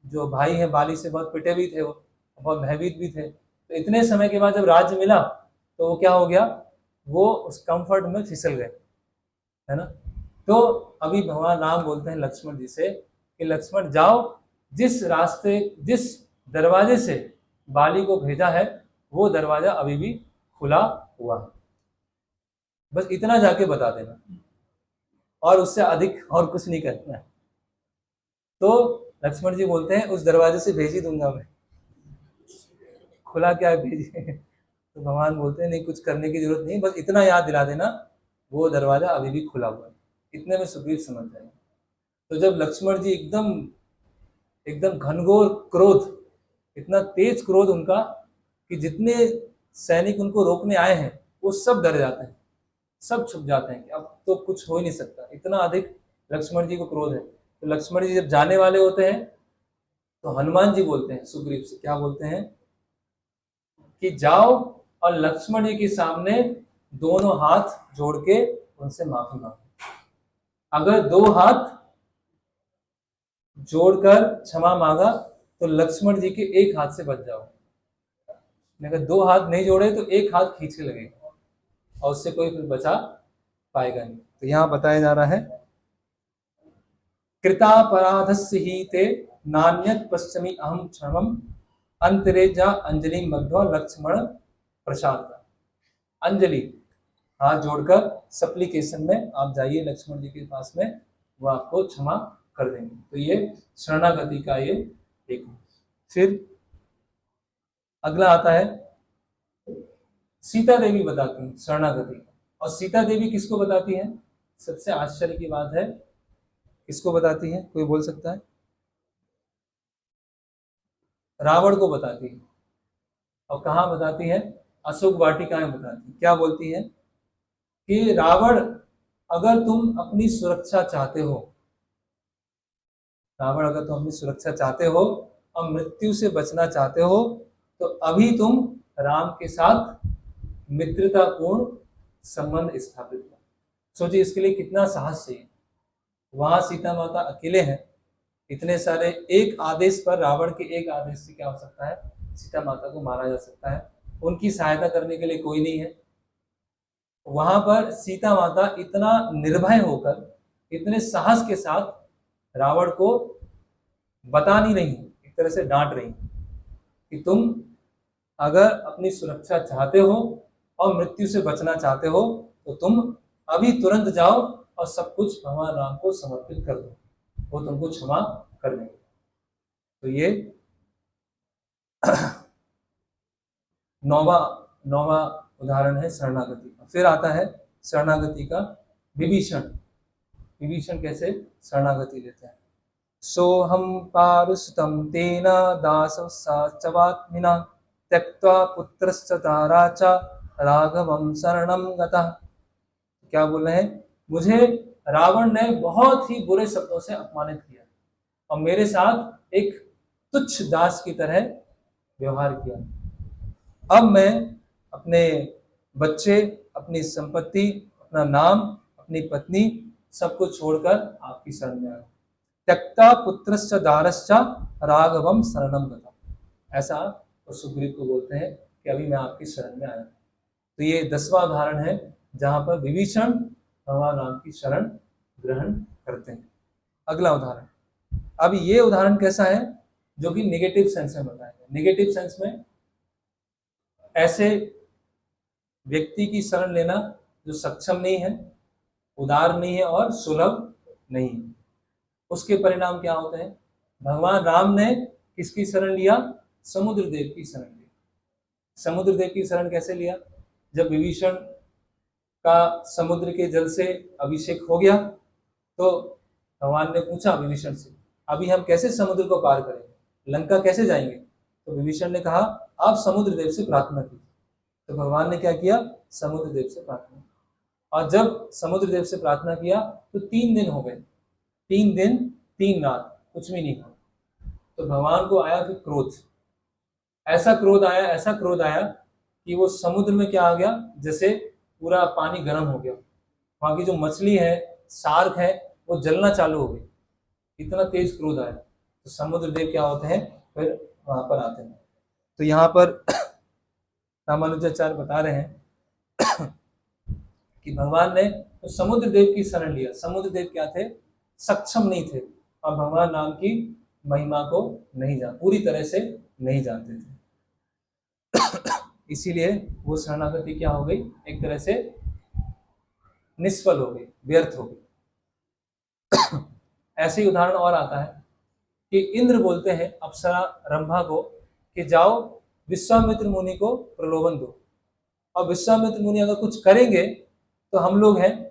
जो भाई हैं बाली से बहुत पिटे भी थे वो, बहुत भयभीत भी थे। तो इतने समय के बाद जब राज्य मिला तो वो क्या हो गया, वो उस कंफर्ट में फिसल गए, है ना। तो अभी भगवान राम बोलते हैं लक्ष्मण जी से कि लक्ष्मण जाओ, जिस रास्ते जिस दरवाजे से बाली को भेजा है वो दरवाजा अभी भी खुला हुआ है, बस इतना जाके बता देना, और उससे अधिक और कुछ नहीं करना है। तो लक्ष्मण जी बोलते हैं उस दरवाजे से भेज ही दूंगा मैं, खुला क्या भेजिए। तो भगवान बोलते हैं नहीं, कुछ करने की जरूरत नहीं, बस इतना याद दिला देना वो दरवाजा अभी भी खुला हुआ है। इतने में सुग्रीव समझ जाएंगे। तो जब लक्ष्मण जी एकदम एकदम घनघोर क्रोध, इतना तेज क्रोध उनका कि जितने सैनिक उनको रोकने आए हैं वो सब डर जाते हैं, सब छुप जाते हैं कि अब तो कुछ हो ही नहीं सकता, इतना अधिक लक्ष्मण जी को क्रोध है। तो लक्ष्मण जी जब जाने वाले होते हैं तो हनुमान जी बोलते हैं सुग्रीव से, क्या बोलते हैं कि जाओ और लक्ष्मण जी के सामने दोनों हाथ जोड़ के उनसे माफी मांगो। अगर दो हाथ जोड़कर क्षमा मांगा तो लक्ष्मण जी के एक हाथ से बच जाओ, अगर दो हाथ नहीं जोड़े तो एक हाथ खींच के लगेगा और उससे कोई फिर बचा पाएगा नहीं। तो यहां बताया जा रहा है कृतापराधस्य ही ते नान्यत पश्चिमी अहम क्षमम अंतरेजा अंजलि मध्वा लक्ष्मण प्रसाद। अंजलि हाथ जोड़कर सप्लीकेशन में आप जाइए लक्ष्मण जी के पास में, वो आपको क्षमा कर देंगे। तो ये शरणागति का ये एक। फिर अगला आता है सीता देवी बताती है शरणागति। और सीता देवी किसको बताती है, सबसे आश्चर्य की बात है, किसको बताती है, कोई बोल सकता है? रावण को बताती है। और कहाँ बताती है? अशोक वाटिका में बताती है। क्या बोलती है कि रावण, अगर तुम अपनी सुरक्षा चाहते हो, रावण अगर तुम अपनी सुरक्षा चाहते हो और मृत्यु से बचना चाहते हो तो अभी तुम राम के साथ मित्रतापूर्ण संबंध स्थापित करो। सोचिए इसके लिए कितना साहस चाहिए। वहां सीता माता अकेले हैं, इतने सारे, एक आदेश पर, रावण के एक आदेश से क्या हो सकता है, सीता माता को मारा जा सकता है। उनकी सहायता करने के लिए कोई नहीं है। वहां पर सीता माता इतना निर्भय होकर, इतने साहस के साथ रावण को बता नहीं रही, एक तरह से डांट रही कि तुम अगर अपनी सुरक्षा चाहते हो और मृत्यु से बचना चाहते हो तो तुम अभी तुरंत जाओ और सब कुछ भगवान राम को समर्पित कर दो, वो तुमको क्षमा कर देंगे। तो ये नौवा उदाहरण है शरणागति का। फिर आता है शरणागति का विभीषण। विभीषण कैसे शरणागति लेते हैं। सोहम पारुषतम तेना दासवत्मिना त्यक्त्वा पुत्रश्च ताराचा राघवम शरणम गतः। क्या बोल रहे हैं, मुझे रावण ने बहुत ही बुरे शब्दों से अपमानित किया और मेरे साथ एक तुच्छ दास की तरह व्यवहार किया। अब मैं अपने बच्चे, अपनी संपत्ति, अपना नाम, अपनी पत्नी, सब कुछ छोड़कर आपकी शरण में आया। त्यक्ता पुत्रश्च दारश्च राघवम शरणम गतः। ऐसा और सुग्रीव को बोलते हैं कि अभी मैं आपकी शरण में आया। तो ये 10वां उदाहरण है जहां पर विभीषण भगवान राम की शरण ग्रहण करते हैं। अगला उदाहरण, अब ये उदाहरण कैसा है, जो कि नेगेटिव सेंस में बताया। नेगेटिव सेंस में ऐसे व्यक्ति की शरण लेना जो सक्षम नहीं है, उदार नहीं है और सुलभ नहीं है, उसके परिणाम क्या होते हैं। भगवान राम ने किसकी शरण लिया, समुद्र देव की शरण ली। समुद्र देव की शरण कैसे लिया, जब विभीषण का समुद्र के जल से अभिषेक हो गया तो भगवान ने पूछा विभीषण से, अभी हम कैसे समुद्र को पार करेंगे, लंका कैसे जाएंगे। तो विभीषण ने कहा आप समुद्र देव से प्रार्थना कीजिए। तो भगवान ने क्या किया, समुद्र देव से प्रार्थना, और जब समुद्र देव से प्रार्थना किया तो 3 दिन हो गए, 3 दिन 3 रात कुछ भी नहीं हुआ। तो भगवान को आया फिर क्रोध, ऐसा क्रोध आया कि वो समुद्र में क्या आ गया, जैसे पूरा पानी गर्म हो गया, वहां की जो मछली है, शार्क है, वो जलना चालू हो गई, इतना तेज क्रोध आया। तो समुद्र देव क्या होते हैं, फिर वहां पर आते हैं। तो यहाँ पर रामानुजाचार्य बता रहे हैं कि भगवान ने तो समुद्र देव की शरण लिया। समुद्र देव क्या थे? सक्षम नहीं थे और भगवान राम की महिमा को नहीं जान पूरी तरह से नहीं जानते थे। इसीलिए वो शरणागति क्या हो गई? एक तरह से निष्फल हो गई, व्यर्थ हो गई। ऐसे ही उदाहरण और आता है कि इंद्र बोलते हैं अप्सरा रंभा को कि जाओ विश्वामित्र मुनि को प्रलोभन दो, और विश्वामित्र मुनि अगर कुछ करेंगे तो हम लोग हैं,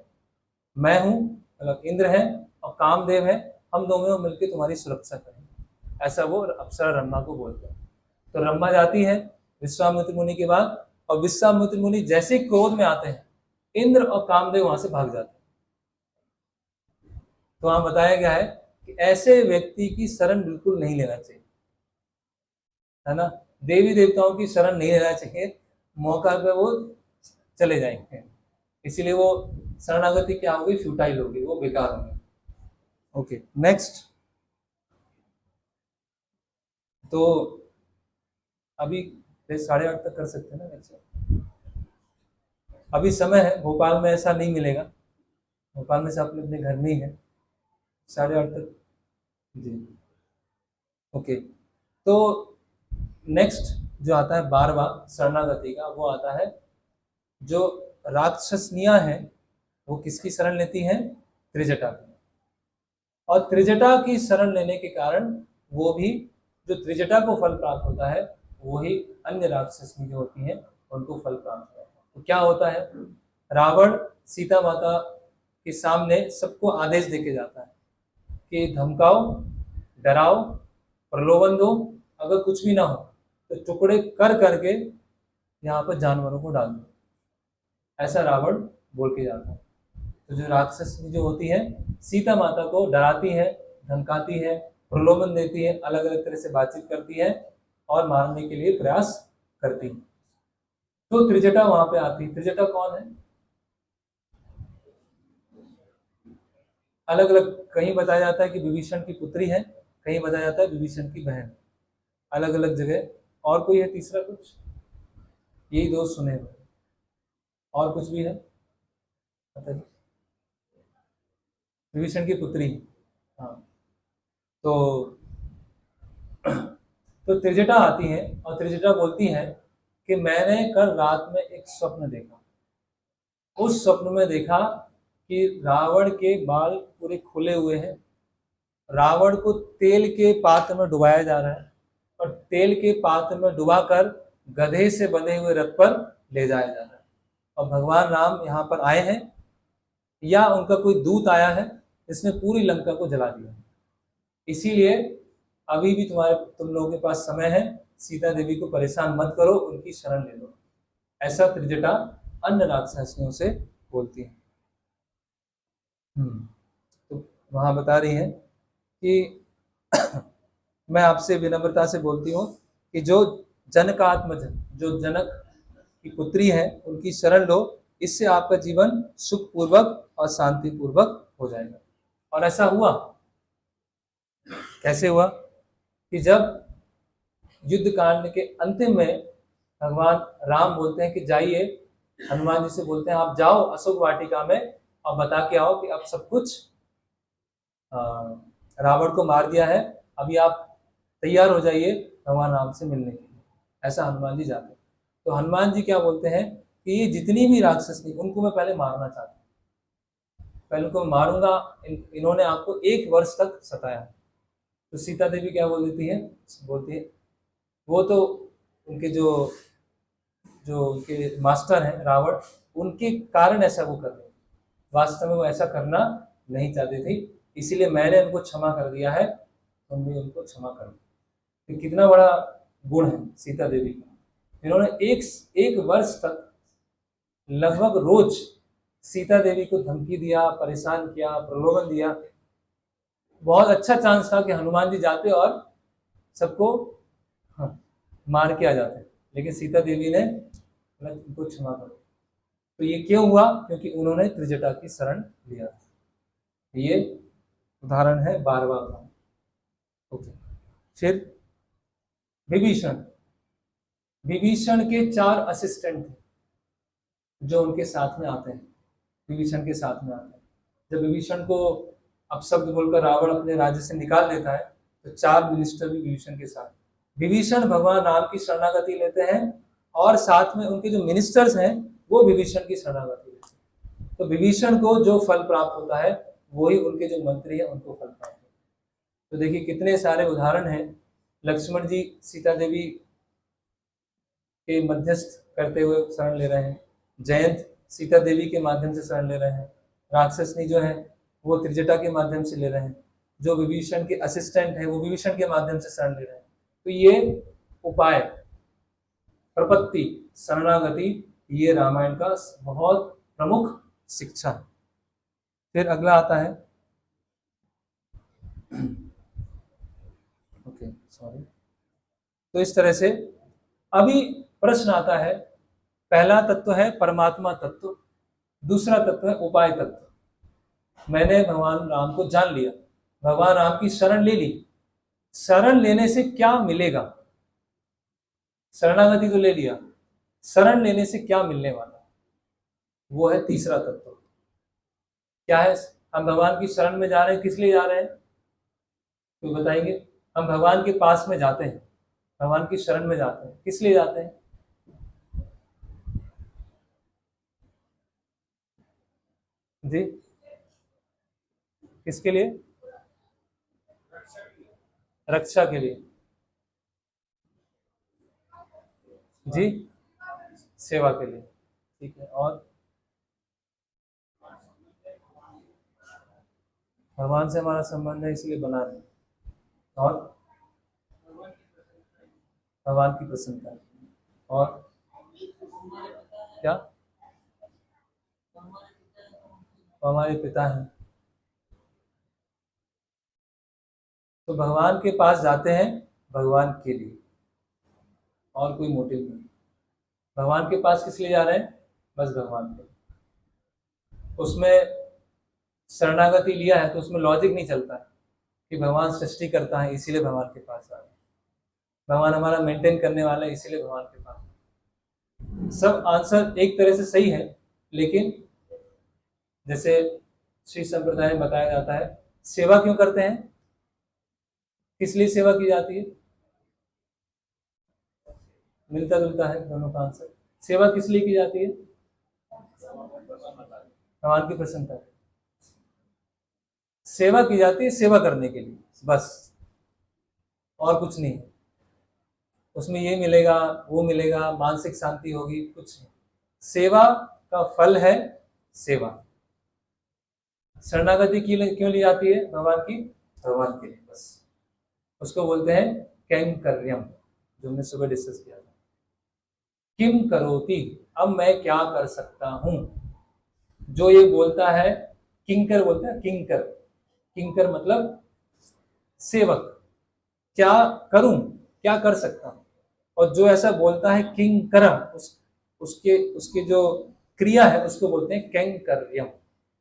मैं हूं मतलब इंद्र है और कामदेव है, हम दोनों मिलकर तुम्हारी सुरक्षा करेंगे। ऐसा वो अप्सरा रंभा को बोलते हैं। तो रंभा जाती है विश्वामित्र मुनि के बाद, और विश्वामित्र मुनि जैसे क्रोध में आते हैं, इंद्र और कामदेव वहां से भाग जाते हैं। तो वहां बताया गया है कि ऐसे व्यक्ति की शरण बिल्कुल नहीं लेना चाहिए, है ना। देवी देवताओं की शरण नहीं लेना चाहिए, मौका पे वो चले जाएंगे। इसीलिए वो शरणागति क्या होगी? फ्यूटाइल होगी, वो बेकार होगी। Okay, next. तो अभी 8:30 तक कर सकते हैं ना लेक्चर? अभी समय है, भोपाल में ऐसा नहीं मिलेगा, भोपाल में से अपने अपने घर में ही है 8:30 तक जी। ओके, तो नेक्स्ट जो आता है 12वां शरणागति का, वो आता है जो राक्षसनियां हैं वो किसकी शरण लेती हैं? त्रिजटा की। और त्रिजटा की शरण लेने के कारण वो भी, जो त्रिजटा को फल प्राप्त होता है वही अन्य राक्षसनी जो होती हैं उनको फल प्राप्त होता है। तो क्या होता है? रावण सीता माता के सामने सबको आदेश देके जाता है कि धमकाओ, डराओ, प्रलोभन दो, अगर कुछ भी ना हो तो टुकड़े कर करके यहाँ पर जानवरों को डाल दो। ऐसा रावण बोल के जाता है। तो जो राक्षसनी जो होती है सीता माता को डराती है, धमकाती है, प्रलोभन देती है, अलग अलग तरह से बातचीत करती है और मारने के लिए प्रयास करती है। तो त्रिजटा वहां पे आती है। त्रिजटा कौन है? अलग अलग, कहीं बताया जाता है कि विभीषण की पुत्री है, कहीं बताया जाता है विभीषण की बहन, अलग अलग जगह। और कोई है तीसरा कुछ? यही दो सुने हुए, और कुछ भी है? विभीषण की पुत्री, हाँ। तो तो त्रिजटा आती है और त्रिजटा बोलती है कि मैंने कल रात में एक स्वप्न देखा। उस स्वप्न में देखा कि रावण के बाल पूरे खुले हुए हैं, रावण को तेल के पात्र में डुबाया जा रहा है और तेल के पात्र में डुबाकर गधे से बंधे हुए रथ पर ले जाया जा रहा है। और भगवान राम यहाँ पर आए हैं या उनका कोई दूत आया है जिसने पूरी लंका को जला दिया। इसीलिए अभी भी तुम लोगों के पास समय है, सीता देवी को परेशान मत करो, उनकी शरण ले लो। ऐसा त्रिजटा अन्य राक्षसियों से बोलती है। तो वहां बता रही है कि मैं आपसे विनम्रता से बोलती हूँ कि जो जनकात्मज, जो जनक की पुत्री है, उनकी शरण लो, इससे आपका जीवन सुखपूर्वक और शांतिपूर्वक हो जाएगा। और ऐसा हुआ। कैसे हुआ? कि जब युद्ध कांड के अंतिम में भगवान राम बोलते हैं कि जाइए, हनुमान जी से बोलते हैं आप जाओ अशोक वाटिका में और बता के आओ कि अब सब कुछ रावण को मार दिया है, अभी आप तैयार हो जाइए भगवान राम से मिलने के लिए। ऐसा हनुमान जी जाते हैं। तो हनुमान जी क्या बोलते हैं कि ये जितनी भी राक्षसनी, उनको मैं पहले मारना चाहता हूँ, पहले उनको मारूंगा, इन्होंने आपको 1 वर्ष तक सताया। तो सीता देवी क्या बोल देती है? बोलती है वो तो उनके जो उनके मास्टर हैं रावण, उनके कारण ऐसा वो कर रहे हैं, वास्तव में वो ऐसा करना नहीं चाहते थे, इसीलिए मैंने उनको क्षमा कर दिया है, तुम भी उनको क्षमा कर दो। तो कितना बड़ा गुण है सीता देवी का। इन्होंने एक वर्ष तक लगभग रोज सीता देवी को धमकी दिया, परेशान किया, प्रलोभन दिया। बहुत अच्छा चांस था कि हनुमान जी जाते और सबको मार के आ जाते, लेकिन सीता देवी ने उनको क्षमा करो। तो ये क्यों हुआ? क्योंकि उन्होंने त्रिजटा की शरण लिया। ये उदाहरण है 12वां। ओके, फिर विभीषण। विभीषण के 4 असिस्टेंट थे जो उनके साथ में आते हैं, विभीषण के साथ में आते हैं। जब विभीषण को अपशब्द बोलकर रावण अपने राज्य से निकाल देता है तो 4 मिनिस्टर भी विभीषण के साथ, विभीषण भगवान राम की शरणागति लेते हैं और साथ में उनके जो मिनिस्टर्स हैं वो विभीषण की शरणागति लेते हैं। तो विभीषण को जो फल प्राप्त होता है वही उनके जो मंत्री हैं उनको फल प्राप्त होता है। तो देखिए कितने सारे उदाहरण हैं। लक्ष्मण जी सीता देवी के मध्यस्थ करते हुए शरण ले रहे हैं, जयंत सीता देवी के माध्यम से शरण ले रहे हैं, राक्षसनी जो है वो त्रिजटा के माध्यम से ले रहे हैं, जो विभीषण के असिस्टेंट है वो विभीषण के माध्यम से शरण ले रहे हैं। तो ये उपाय, प्रपत्ति, शरणागति, ये रामायण का बहुत प्रमुख शिक्षा है। फिर अगला आता है ओके सॉरी। तो इस तरह से अभी प्रश्न आता है, पहला तत्व है परमात्मा तत्व, दूसरा तत्व है उपाय तत्व। मैंने भगवान राम को जान लिया, भगवान राम की शरण ले ली, शरण लेने से क्या मिलेगा? शरणागति तो ले लिया, शरण लेने से क्या मिलने वाला, वो है तीसरा तत्व। क्या है? हम भगवान की शरण में जा रहे हैं, किस लिए जा रहे हैं तो बताएंगे। हम भगवान के पास में जाते हैं, भगवान की शरण में जाते हैं, किस लिए जाते हैं? जी किसके लिए? रक्षा के लिए। जी सेवा के लिए, ठीक है। और भगवान से हमारा संबंध है इसलिए बना रहे हैं, और भगवान की प्रसन्नता, और क्या? हमारे पिता हैं, तो भगवान के पास जाते हैं भगवान के लिए, और कोई मोटिव नहीं। भगवान के पास किस लिए जा रहे हैं? बस भगवान के। उसमें शरणागति लिया है तो उसमें लॉजिक नहीं चलता है कि भगवान सृष्टि करता है इसीलिए भगवान के पास आ रहे हैं, भगवान हमारा मेंटेन करने वाला है इसीलिए भगवान के पास। सब आंसर एक तरह से सही है, लेकिन जैसे श्री संप्रदाय में बताया जाता है, सेवा क्यों करते हैं, किस लिए सेवा की जाती है? मिलता जुलता है दोनों का आंसर। सेवा किस लिए की जाती है? भगवान की प्रसन्नता है। सेवा की जाती है सेवा करने के लिए, बस, और कुछ नहीं। उसमें ये मिलेगा वो मिलेगा, मानसिक शांति होगी, कुछ नहीं। सेवा का फल है सेवा। शरणागति क्यों ली जाती है? भगवान की, भगवान के लिए बस। उसको बोलते हैं कैंकर्यम, जो हमने सुबह डिस्कस किया था। किम करोति, अब मैं क्या कर सकता हूं। जो ये बोलता है, किंकर बोलते हैं, किंकर, किंकर मतलब सेवक, क्या करूं, क्या कर सकता हूं। और जो ऐसा बोलता है किंकर, उसके जो क्रिया है उसको बोलते हैं कैंकर्यम।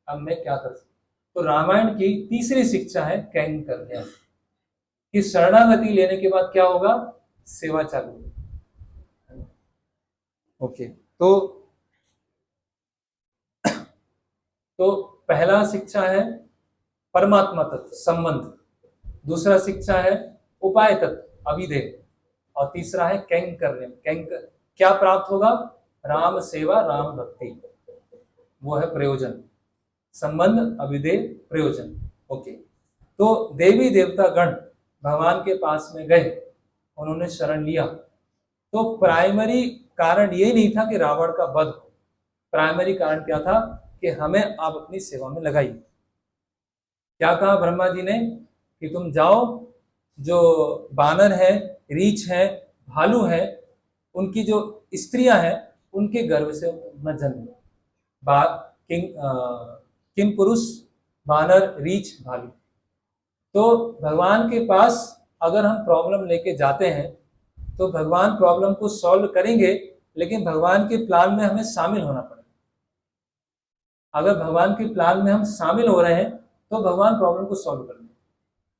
अब मैं क्या कर सकता हूं। तो रामायण की तीसरी शिक्षा है कैंकर्यम, कि शरणागति लेने के बाद क्या होगा? सेवा चालू होगी। ओके, तो पहला शिक्षा है परमात्मा तत्व, संबंध। दूसरा शिक्षा है उपाय तत्व, अभिधेय। और तीसरा है कैंकर्यम, कैंकर क्या प्राप्त होगा? राम सेवा, राम भक्ति, वो है प्रयोजन। संबंध, अभिधेय, प्रयोजन। ओके, तो देवी देवता गण भगवान के पास में गए, उन्होंने शरण लिया। तो प्राइमरी कारण ये नहीं था कि रावण का वध हो, प्राइमरी कारण क्या था? कि हमें आप अपनी सेवा में लगाइए। क्या कहा ब्रह्मा जी ने? कि तुम जाओ, जो बानर है, रीछ है, भालू है, उनकी जो स्त्रियां हैं उनके गर्भ से न जन्म। किम पुरुष, बानर, रीछ, भालू। तो भगवान के पास अगर हम प्रॉब्लम लेके जाते हैं तो भगवान प्रॉब्लम को सॉल्व करेंगे, लेकिन भगवान के प्लान में हमें शामिल होना पड़ेगा। अगर भगवान के प्लान में हम शामिल हो रहे हैं तो भगवान प्रॉब्लम को सॉल्व करेंगे।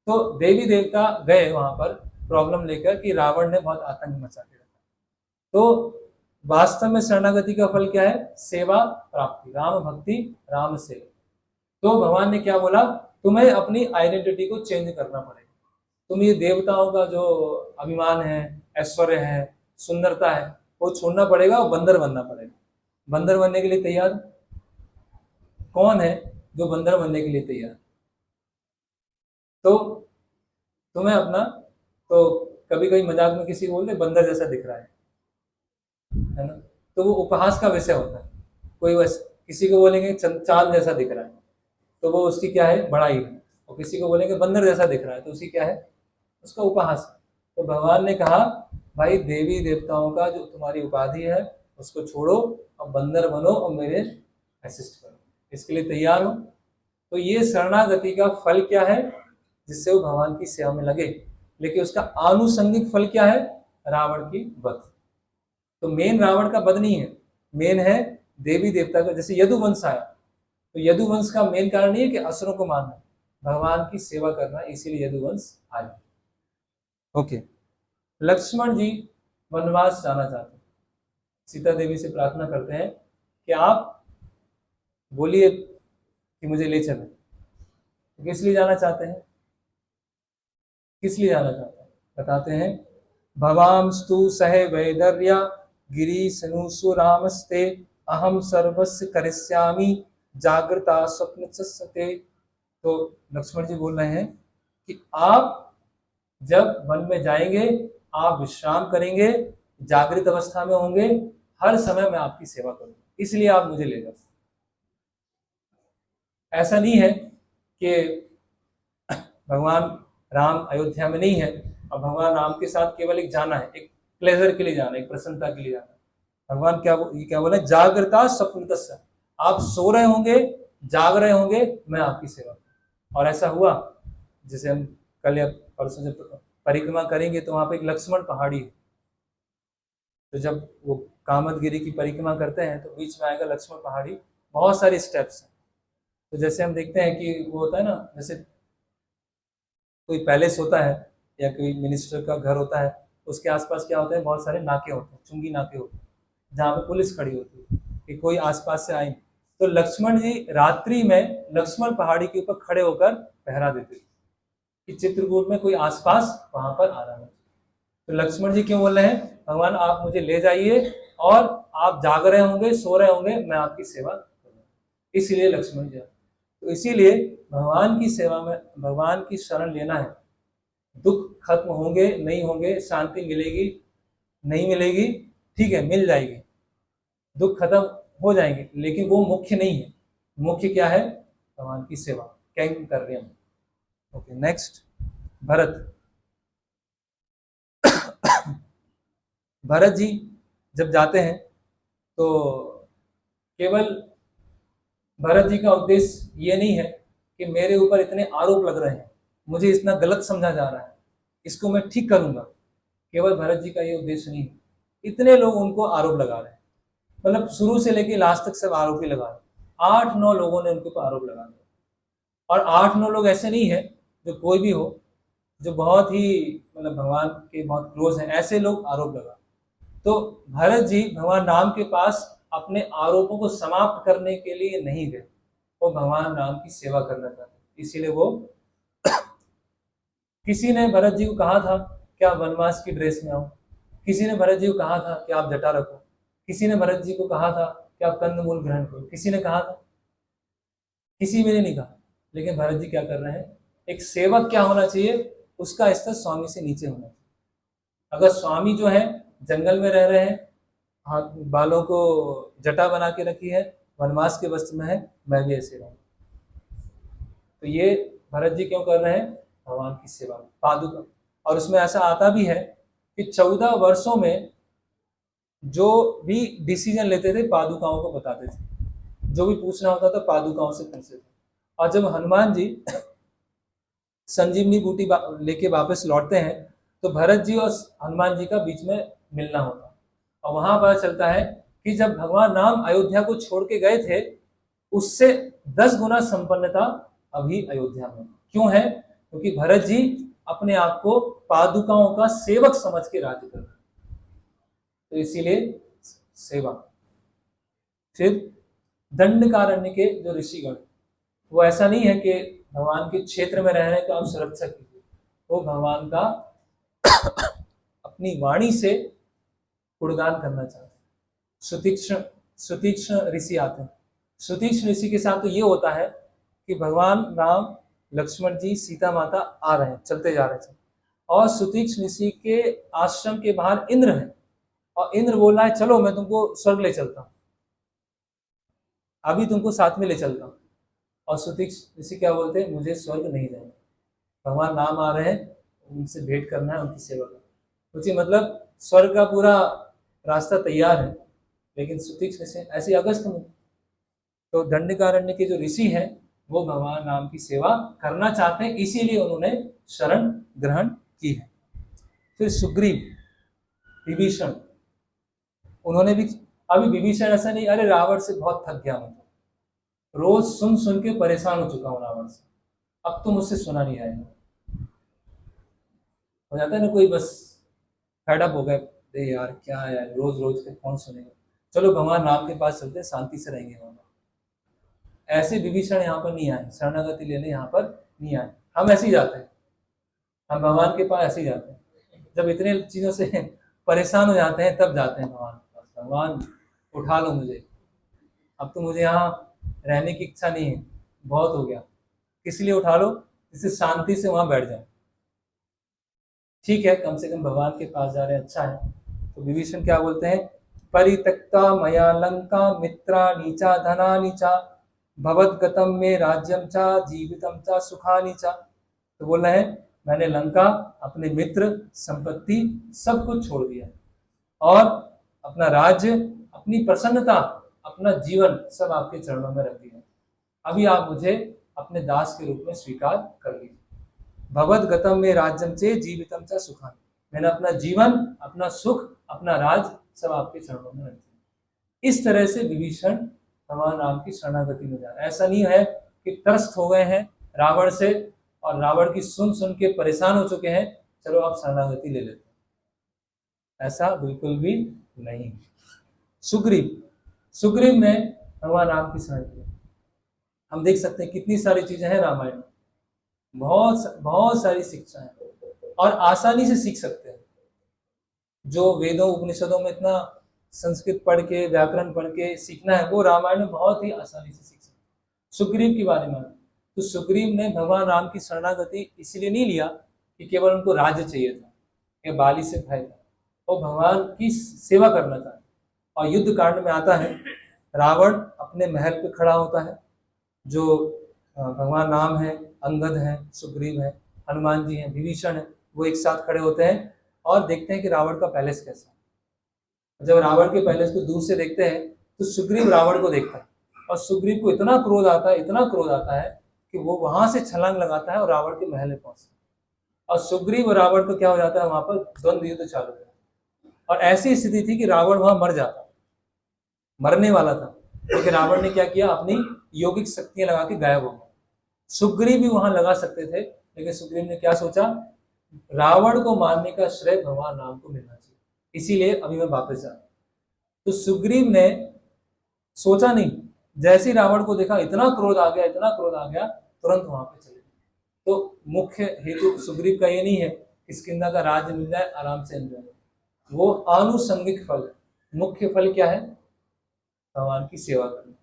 तो देवी देवता गए वहां पर प्रॉब्लम लेकर कि रावण ने बहुत आतंक मचा के रखा। तो वास्तव में शरणागति का फल क्या है? सेवा प्राप्ति, राम भक्ति राम सेवा। तो भगवान ने क्या बोला? तुम्हें अपनी आइडेंटिटी को चेंज करना पड़ेगा। तुम ये देवताओं का जो अभिमान है, ऐश्वर्य है, सुंदरता है, वो छोड़ना पड़ेगा और बंदर बनना पड़ेगा। बंदर बनने के लिए तैयार? कौन है जो बंदर बनने के लिए तैयार? तो तुम्हें अपना, तो कभी कभी मजाक में किसी को बोलते बंदर जैसा दिख रहा है ना, तो वो उपहास का विषय होता है। कोई बस किसी को बोलेंगे चांद जैसा दिख रहा है, तो वो उसकी क्या है? बड़ाई है। और किसी को बोलेंगे बंदर जैसा दिख रहा है, तो उसकी क्या है? उसका उपहास है। तो भगवान ने कहा भाई देवी देवताओं का जो तुम्हारी उपाधि है उसको छोड़ो और बंदर बनो और मेरे असिस्ट करो। इसके लिए तैयार हो? तो ये शरणागति का फल क्या है? जिससे वो भगवान की सेवा में लगे। लेकिन उसका आनुषंगिक फल क्या है? रावण की वध। तो मेन रावण का वध नहीं है, मेन है देवी देवता का। जैसे यदुवंश आया, तो यदुवंश का मेन कारण ये है कि असुरों को मारना, भगवान की सेवा करना, इसीलिए यदुवंश आया। ओके, लक्ष्मण जी वनवास जाना चाहते हैं, सीता देवी से प्रार्थना करते हैं कि आप बोलिए कि मुझे ले चलें। तो किस लिए जाना चाहते हैं? किस लिए जाना चाहते हैं? बताते हैं, भवांस्तु सहे वैदर्या गिरीशनुषु रामस्ते अहम सर्वस्य करिष्यामि जागृता स्वप्न सते। तो लक्ष्मण जी बोल रहे हैं कि आप जब वन में जाएंगे, आप विश्राम करेंगे, जागृत अवस्था में होंगे, हर समय मैं आपकी सेवा करूंगा, इसलिए आप मुझे ले जाओ। ऐसा नहीं है कि भगवान राम अयोध्या में नहीं है और भगवान राम के साथ केवल एक जाना है, एक प्लेजर के लिए जाना, एक प्रसन्नता के लिए जाना। भगवान क्या बोले? जागृता स्वप्नतस्य, आप सो रहे होंगे, जाग रहे होंगे, मैं आपकी सेवा करूं। और ऐसा हुआ, जैसे हम कल या परसों जब परिक्रमा करेंगे तो वहां पे एक लक्ष्मण पहाड़ी है। तो जब वो कामदगिरी की परिक्रमा करते हैं तो बीच में आएगा लक्ष्मण पहाड़ी, बहुत सारे स्टेप्स हैं। तो जैसे हम देखते हैं कि वो होता है ना, जैसे कोई पैलेस होता है या कोई मिनिस्टर का घर होता है, उसके आसपास क्या होते हैं? बहुत सारे नाके होते हैं, चुंगी नाके होते हैं, जहाँ पे पुलिस खड़ी होती है कि कोई आसपास से आए। तो लक्ष्मण जी रात्रि में लक्ष्मण पहाड़ी के ऊपर खड़े होकर पहरा देते थे कि चित्रकूट में कोई आसपास वहां पर आ रहा है। तो लक्ष्मण जी क्यों बोल रहे हैं? भगवान आप मुझे ले जाइए और आप जाग रहे होंगे, सो रहे होंगे, मैं आपकी सेवा करूंगा, इसलिए लक्ष्मण जी। तो इसीलिए भगवान की सेवा में, भगवान की शरण लेना है। दुख खत्म होंगे नहीं होंगे, शांति मिलेगी नहीं मिलेगी, ठीक है, मिल जाएगी, दुख खत्म हो जाएंगे, लेकिन वो मुख्य नहीं है। मुख्य क्या है? भगवान की सेवा, कैम कर रहे हैं। Okay, next, Bharat. भरत जी जब जाते हैं तो केवल भरत जी का उद्देश्य ये नहीं है कि मेरे ऊपर इतने आरोप लग रहे हैं, मुझे इतना गलत समझा जा रहा है, इसको मैं ठीक करूंगा। केवल भरत जी का ये उद्देश्य नहीं है। इतने लोग उनको आरोप लगा रहे हैं, मतलब शुरू से लेके लास्ट तक सब आरोप ही लगा रहे हैं। 8-9 लोगों ने उनके ऊपर आरोप लगा दिया। और 8-9 लोग ऐसे नहीं है जो कोई भी हो, जो बहुत ही मतलब भगवान के बहुत क्लोज हैं, ऐसे लोग आरोप लगा। तो भरत जी भगवान राम के पास अपने आरोपों को समाप्त करने के लिए नहीं गए, वो भगवान राम की सेवा करना चाहते, इसीलिए वो किसी ने भरत जी को कहा था कि आप वनवास की ड्रेस में आओ, किसी ने भरत जी को कहा था कि आप जटा रखो, किसी ने भरत जी को कहा था कि आप कंदमूल ग्रहण करो, किसी ने कहा था, किसी में नहीं कहा। लेकिन भरत जी क्या कर रहे हैं? एक सेवक क्या होना चाहिए? उसका स्तर स्वामी से नीचे होना चाहिए। अगर स्वामी जो है जंगल में रह रहे हैं, हाथ बालों को जटा बना के रखी है, वनवास के वस्त्र में है, मैं भी ऐसे रहूं। तो ये भरत जी क्यों कर रहे हैं? भगवान की सेवा में, पादुका। और उसमें ऐसा आता भी है कि 14 वर्षों में जो भी डिसीजन लेते थे पादुकाओं को बताते थे, जो भी पूछना होता था पादुकाओं से पूछते थे। और जब हनुमान जी संजीवनी बूटी लेके वापस लौटते हैं तो भरत जी और हनुमान जी का बीच में मिलना होता है। और वहां पता चलता है कि जब भगवान राम अयोध्या को छोड़ के गए थे, उससे 10 गुना संपन्नता अभी अयोध्या में। क्यों है? क्योंकि भरत जी अपने आप को पादुकाओं का सेवक समझ के राज्य कर रहे हैं। तो इसीलिए सेवा। फिर दंडकारण्य के जो ऋषिगण, वो ऐसा नहीं है कि भगवान के क्षेत्र में रह रहे हैं तो आप सुरक्षा कीजिए, वो भगवान का अपनी वाणी से गुणगान करना चाहते हैं। सुतीक्ष्ण ऋषि आते हैं। सुतीक्ष्ण ऋषि के साथ तो ये होता है कि भगवान राम, लक्ष्मण जी, सीता माता आ रहे हैं, चलते जा रहे थे, और सुतीक्ष्ण ऋषि के आश्रम के बाहर इंद्र है, और इंद्र बोल रहा है चलो मैं तुमको स्वर्ग ले चलता हूँ, अभी तुमको साथ में ले चलता हूँ। और सुतीक्ष्ण ऋषि क्या बोलते हैं, मुझे स्वर्ग नहीं जाना, भगवान राम आ रहे हैं, उनसे भेंट करना है, उनकी सेवा करना। मुझे मतलब स्वर्ग का पूरा रास्ता तैयार है, लेकिन सुतीक्ष्ण ऋषि ऐसे अगस्त में। तो दंडकारण्य के जो ऋषि हैं वो भगवान राम की सेवा करना चाहते हैं, इसीलिए उन्होंने शरण ग्रहण की है। फिर सुग्रीव, विभीषण, उन्होंने भी, अभी विभीषण ऐसा नहीं अरे रावण से बहुत थक गया, मैं रोज सुन सुन के परेशान हो चुका हूँ रावण से, अब तो मुझसे सुना नहीं आएगा। हो जाता है ना, कोई बस फेडअप हो गए, अरे यार क्या है यार, रोज रोज के कौन सुनेगा, चलो भगवान राम के पास चलते, शांति से रहेंगे वहां। ऐसे विभीषण यहाँ पर नहीं आए, शरणागति लेने यहाँ पर नहीं आए। हम ऐसे ही जाते हैं, हम भगवान के पास ऐसे ही जाते हैं, जब इतने चीजों से परेशान हो जाते हैं तब जाते हैं भगवान के पास। भगवान उठा लो मुझे, अब तो मुझे यहाँ रहने की इच्छा नहीं है, बहुत हो गया, किस लिए उठा लो, जिससे शांति से वहां बैठ जाए। ठीक है, कम से कम भगवान के पास जा रहे हैं, अच्छा है। तो विभीषण क्या बोलते हैं, परित्यक्ता मया लंका मित्रा नीचा धना नीचा भवद्गतम में राज्यम चा जीवितम चा सुखानी चा। तो बोल रहे हैं मैंने लंका, अपने मित्र, संपत्ति सब कुछ छोड़ दिया, और अपना राज्य, अपनी प्रसन्नता, अपना जीवन सब आपके चरणों में रख दिया, अभी आप मुझे अपने दास के रूप में स्वीकार कर लीजिए। भगवत गतम में राज्यम चे जीवितम च सुखान, मैंने अपना जीवन, अपना सुख, अपना राज सब आपके चरणों में रख दिया। इस तरह से विभीषण भगवान राम की शरणागति में जा रहा है। ऐसा नहीं है कि त्रस्त हो गए हैं रावण से, और रावण की सुन सुन के परेशान हो चुके हैं, चलो आप शरणागति ले लेते हैं, ऐसा बिल्कुल भी नहीं। सुग्रीव ने भगवान राम की शरण की। हम देख सकते हैं कितनी सारी चीजें हैं रामायण में, बहुत सारी शिक्षा है, और आसानी से सीख सकते हैं। जो वेदों उपनिषदों में इतना संस्कृत पढ़ के, व्याकरण पढ़ के सीखना है, वो रामायण में बहुत ही आसानी से सीख सकते हैं। सुग्रीव के बारे में, तो सुग्रीव ने भगवान राम की शरणागति इसलिए नहीं लिया कि केवल उनको राज्य चाहिए था या बाली से भय था, वो भगवान की सेवा करना था। और युद्ध कांड में आता है, रावण अपने महल पे खड़ा होता है, जो भगवान राम है, अंगद है, सुग्रीव है, हनुमान जी हैं, विभीषण है, वो एक साथ खड़े होते हैं और देखते हैं कि रावण का पैलेस कैसा है। जब रावण के पैलेस को दूर से देखते हैं तो सुग्रीव रावण को देखता है, और सुग्रीव को इतना क्रोध आता है, इतना क्रोध आता है कि वो वहां से छलांग लगाता है और रावण के महल में पहुंचता है। और सुग्रीव और रावण को क्या हो जाता है, वहां पर द्वंद्व युद्ध चालू होता है। और ऐसी स्थिति थी कि रावण वहां मर जाता, मरने वाला था, लेकिन रावण ने क्या किया, अपनी यौगिक शक्तियां लगा के गायब हो गया। सुग्रीव भी वहां लगा सकते थे, लेकिन सुग्रीव ने क्या सोचा, रावण को मारने का श्रेय भगवान राम को मिलना चाहिए, इसीलिए अभी मैं वापस जा रहा हूं। तो सुग्रीव ने सोचा नहीं, जैसे ही रावण को देखा इतना क्रोध आ गया, इतना क्रोध आ गया, तुरंत वहां पे चले गए। तो मुख्य हेतु सुग्रीव का ये नहीं है किष्किंधा का राज्य मिल जाए, आराम से एंजॉय, वो आनुषंगिक फल है। मुख्य फल क्या है, भगवान की सेवा करना।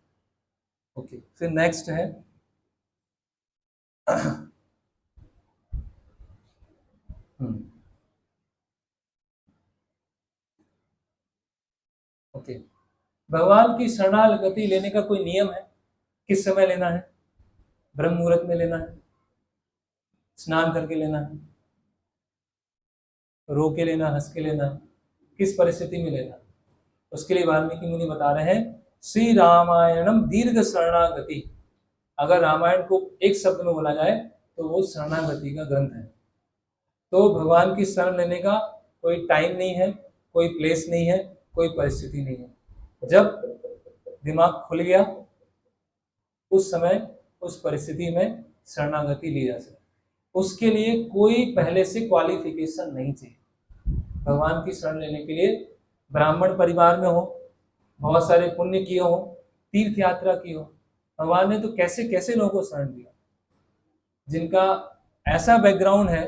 ओके, फिर नेक्स्ट है ओके, भगवान की शरणागति लेने का कोई नियम है, किस समय लेना है, ब्रह्म मुहूर्त में लेना है, स्नान करके लेना है, रो के लेना, हंस के लेना, किस परिस्थिति में लेना। उसके लिए वाल्मीकि मुनि बता रहे हैं, श्री रामायणम दीर्घ शरणागति। अगर रामायण को एक शब्द में बोला जाए तो वो शरणागति का ग्रंथ है। तो भगवान की शरण लेने का कोई टाइम नहीं है, कोई प्लेस नहीं है, कोई परिस्थिति नहीं है। जब दिमाग खुल गया उस समय, उस परिस्थिति में शरणागति ली जा सकती। उसके लिए कोई पहले से क्वालिफिकेशन नहीं चाहिए। भगवान की शरण लेने के लिए ब्राह्मण परिवार में हो, बहुत सारे पुण्य किए हो, तीर्थ यात्रा की हो, भगवान ने तो कैसे कैसे लोगों को शरण दिया, जिनका ऐसा बैकग्राउंड है,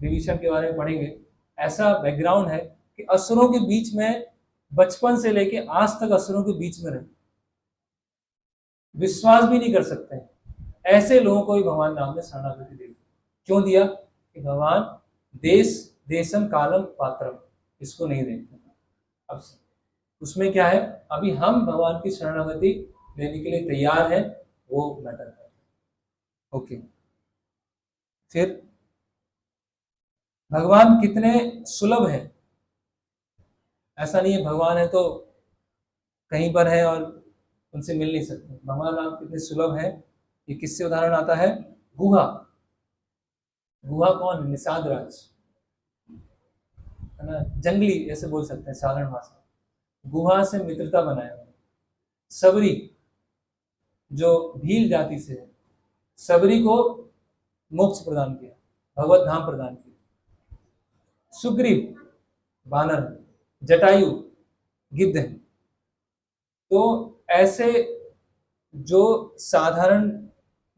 विभीषण के बारे में पढ़ेंगे, ऐसा बैकग्राउंड है कि असुरों के बीच में बचपन से लेके आज तक असुरों के बीच में रहे, विश्वास भी नहीं कर सकते हैं, ऐसे लोगों को भी भगवान राम ने शरणागति दे दी। क्यों दिया? कि भगवान देश देशम कालम पात्रम इसको नहीं देखते। अब उसमें क्या है, अभी हम भगवान की शरणागति लेने के लिए तैयार हैं, वो मैटर है। ओके, फिर भगवान कितने सुलभ है, ऐसा नहीं है भगवान है तो कहीं पर है और उनसे मिल नहीं सकते। भगवान राम कितने सुलभ है, ये किससे उदाहरण आता है? गुहा। गुहा कौन है? निषाद राज, है ना, जंगली ऐसे बोल सकते हैं साधारण भाषा। गुहा से मित्रता बनाया हुआ। सबरी जो भील जाति से है, सबरी को मोक्ष प्रदान किया, भगवत धाम प्रदान किया। सुग्रीव बानर, जटायु गिद्ध है। तो ऐसे जो साधारण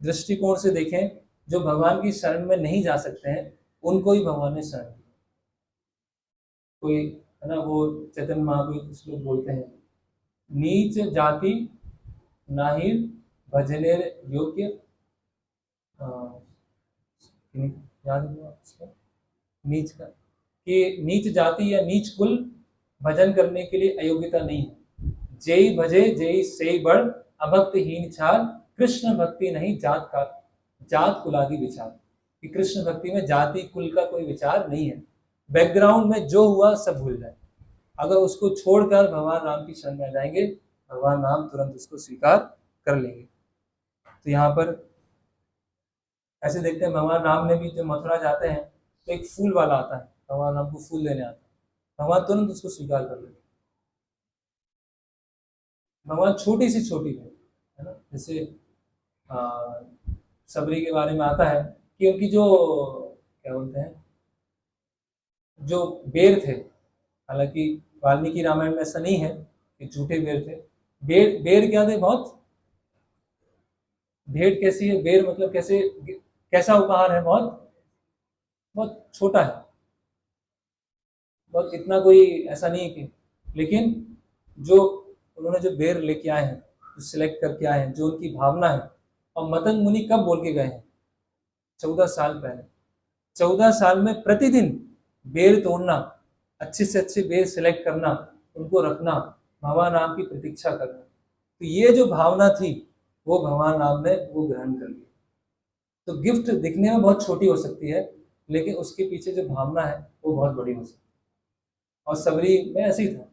दृष्टिकोण से देखें, जो भगवान की शरण में नहीं जा सकते हैं, उनको ही भगवान ने शरण दी। कोई है ना, वो चैतन्य महावीर कुछ लोग बोलते हैं, नीच जाति नाहिर भजने योग्य, याद हुआ उसको, नीच का, कि नीच जाति या नीच कुल भजन करने के लिए अयोग्यता नहीं है। जय भजे जय से बड़ अभक्तहीन छाल, कृष्ण भक्ति नहीं जात का जात कुलादि विचार। कि कृष्ण भक्ति में जाति कुल का कोई विचार नहीं है, बैकग्राउंड में जो हुआ सब भूल जाए। अगर उसको छोड़कर भगवान राम की शरण में आ जाएंगे, भगवान राम तुरंत उसको स्वीकार कर लेंगे। तो यहाँ पर ऐसे देखते हैं, भगवान राम ने भी जब मथुरा जाते हैं तो एक फूल वाला आता है, भगवान राम को फूल देने आता है, भगवान तुरंत उसको स्वीकार कर लेते। भगवान छोटी सी छोटी है ना, जैसे सबरी के बारे में आता है कि उनकी जो क्या बोलते हैं, जो बेर थे, हालांकि वाल्मीकि रामायण में ऐसा नहीं है कि झूठे बेर थे, बेर बेर क्या थे, बहुत भेंट कैसी है, बेर मतलब कैसे, कैसा उपहार है, बहुत बहुत छोटा है, बहुत इतना कोई ऐसा नहीं है कि, लेकिन जो उन्होंने जो बेर लेके आए हैं, जो सिलेक्ट करके आए हैं, जो उनकी भावना है। और मतंग मुनि कब बोल के गए हैं? 14 साल पहले। 14 साल में प्रतिदिन बेर तोड़ना, अच्छे से अच्छे बेर सिलेक्ट करना, उनको रखना, भगवान राम की प्रतीक्षा करना। तो ये जो भावना थी, वो भगवान राम ने वो ग्रहण कर लिया। तो गिफ्ट दिखने में बहुत छोटी हो सकती है, लेकिन उसके पीछे जो भावना है वो बहुत बड़ी हो सकती है। और सबरी में ऐसे ही था,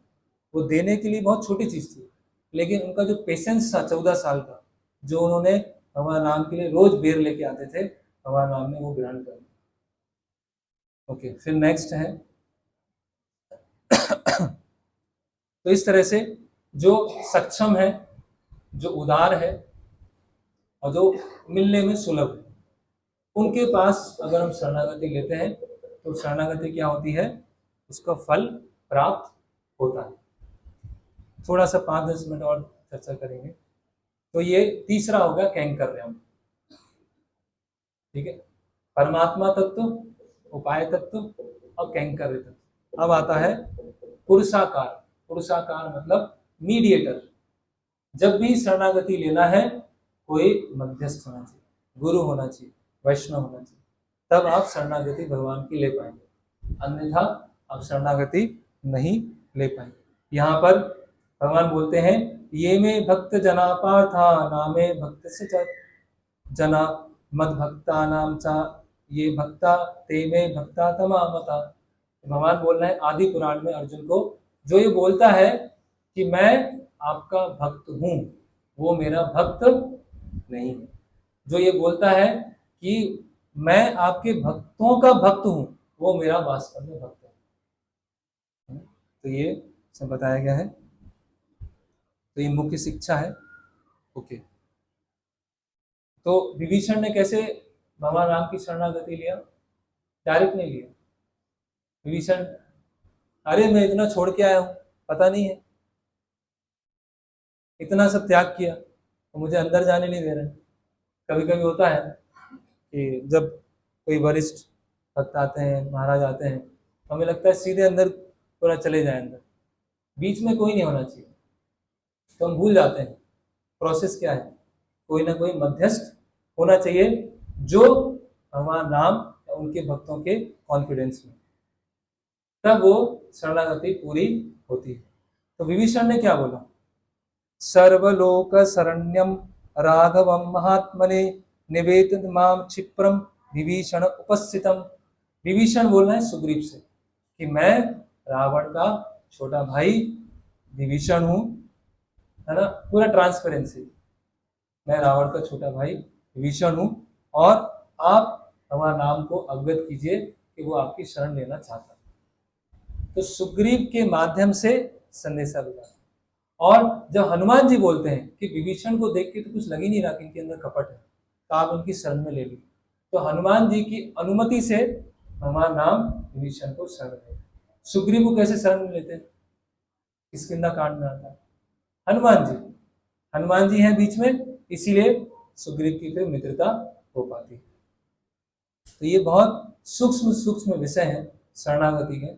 वो देने के लिए बहुत छोटी चीज थी, लेकिन उनका जो पेशेंस था 14 साल का, जो उन्होंने भगवान राम के लिए रोज बेर लेके आते थे, भगवान राम ने वो ग्रहण कर लिया। ओके, फिर नेक्स्ट है तो इस तरह से जो सक्षम है, जो उदार है, और जो मिलने में सुलभ है, उनके पास अगर हम शरणागति लेते हैं तो शरणागति क्या होती है, उसका फल प्राप्त होता है। थोड़ा सा 5-10 मिनट और चर्चा करेंगे। तो ये तीसरा होगा कैंकर्यम, ठीक है, परमात्मा तत्व, उपाय तत्व और कैंकर्य तत्व। अब आता है पुरुषाकार। पुरुषाकार मतलब मीडिएटर। जब भी शरणागति लेना है, कोई मध्यस्थ होना चाहिए, गुरु होना चाहिए, वैष्णव होना चाहिए, तब आप शरणागति भगवान की ले पाएंगे, अन्यथा आप शरणागति नहीं ले पाएंगे। यहाँ पर भगवान बोलते हैं, ये में भक्त जना पार्था नामे भक्त से जना मद भक्ता नाम चा ये भक्ता ते में भक्ता तमामता। भगवान बोल रहे हैं आदि पुराण में अर्जुन को, जो ये बोलता है कि मैं आपका भक्त हूं, वो मेरा भक्त नहीं है। जो ये बोलता है कि मैं आपके भक्तों का भक्त हूं, वो मेरा वास्तव में भक्त है। तो ये सब बताया गया है। तो ये मुख्य शिक्षा है। ओके, तो विभीषण ने कैसे भगवान राम की शरणागति लिया? डायरेक्ट नहीं लिया। विभीषण अरे मैं इतना छोड़ के आया हूँ, पता नहीं है, इतना सब त्याग किया तो मुझे अंदर जाने नहीं दे रहे। कभी कभी होता है कि जब कोई वरिष्ठ भक्त आते हैं, महाराज आते हैं, तो हमें लगता है सीधे अंदर पूरा चले जाए अंदर, बीच में कोई नहीं होना चाहिए। तो हम भूल जाते हैं प्रोसेस क्या है, कोई ना कोई मध्यस्थ होना चाहिए जो भगवान राम या उनके भक्तों के कॉन्फिडेंस में, तब वो शरणागति पूरी होती है। तो विभीषण ने क्या बोला, सर्वलोक शरण्यम राघवम महात्मने निवेदित माम क्षिप्रम विभीषण उपस्थितम। विभीषण बोल रहे हैं सुग्रीव से कि मैं रावण का छोटा भाई विभीषण हूं, है ना, पूरा ट्रांसपेरेंसी, मैं रावण का छोटा भाई विभीषण हूं और आप हमारा नाम को अवगत कीजिए कि वो आपकी शरण लेना चाहता है। तो सुग्रीव के माध्यम से संदेशा मिला। और जब हनुमान जी बोलते हैं कि विभीषण को देख के तो कुछ लग ही नहीं रहा कि इनके अंदर कपट है, तो आप उनकी शरण में ले ली, तो हनुमान जी की अनुमति से हमारा नाम विभीषण को शरण ले। सुग्रीव को कैसे शरण में लेते हैं, किस किंदा कांड में आता है, हनुमान जी, हनुमान जी हैं बीच में, इसीलिए सुग्रीव की फिर मित्रता हो पाती है। तो ये बहुत सूक्ष्म सूक्ष्म विषय है शरणागति के,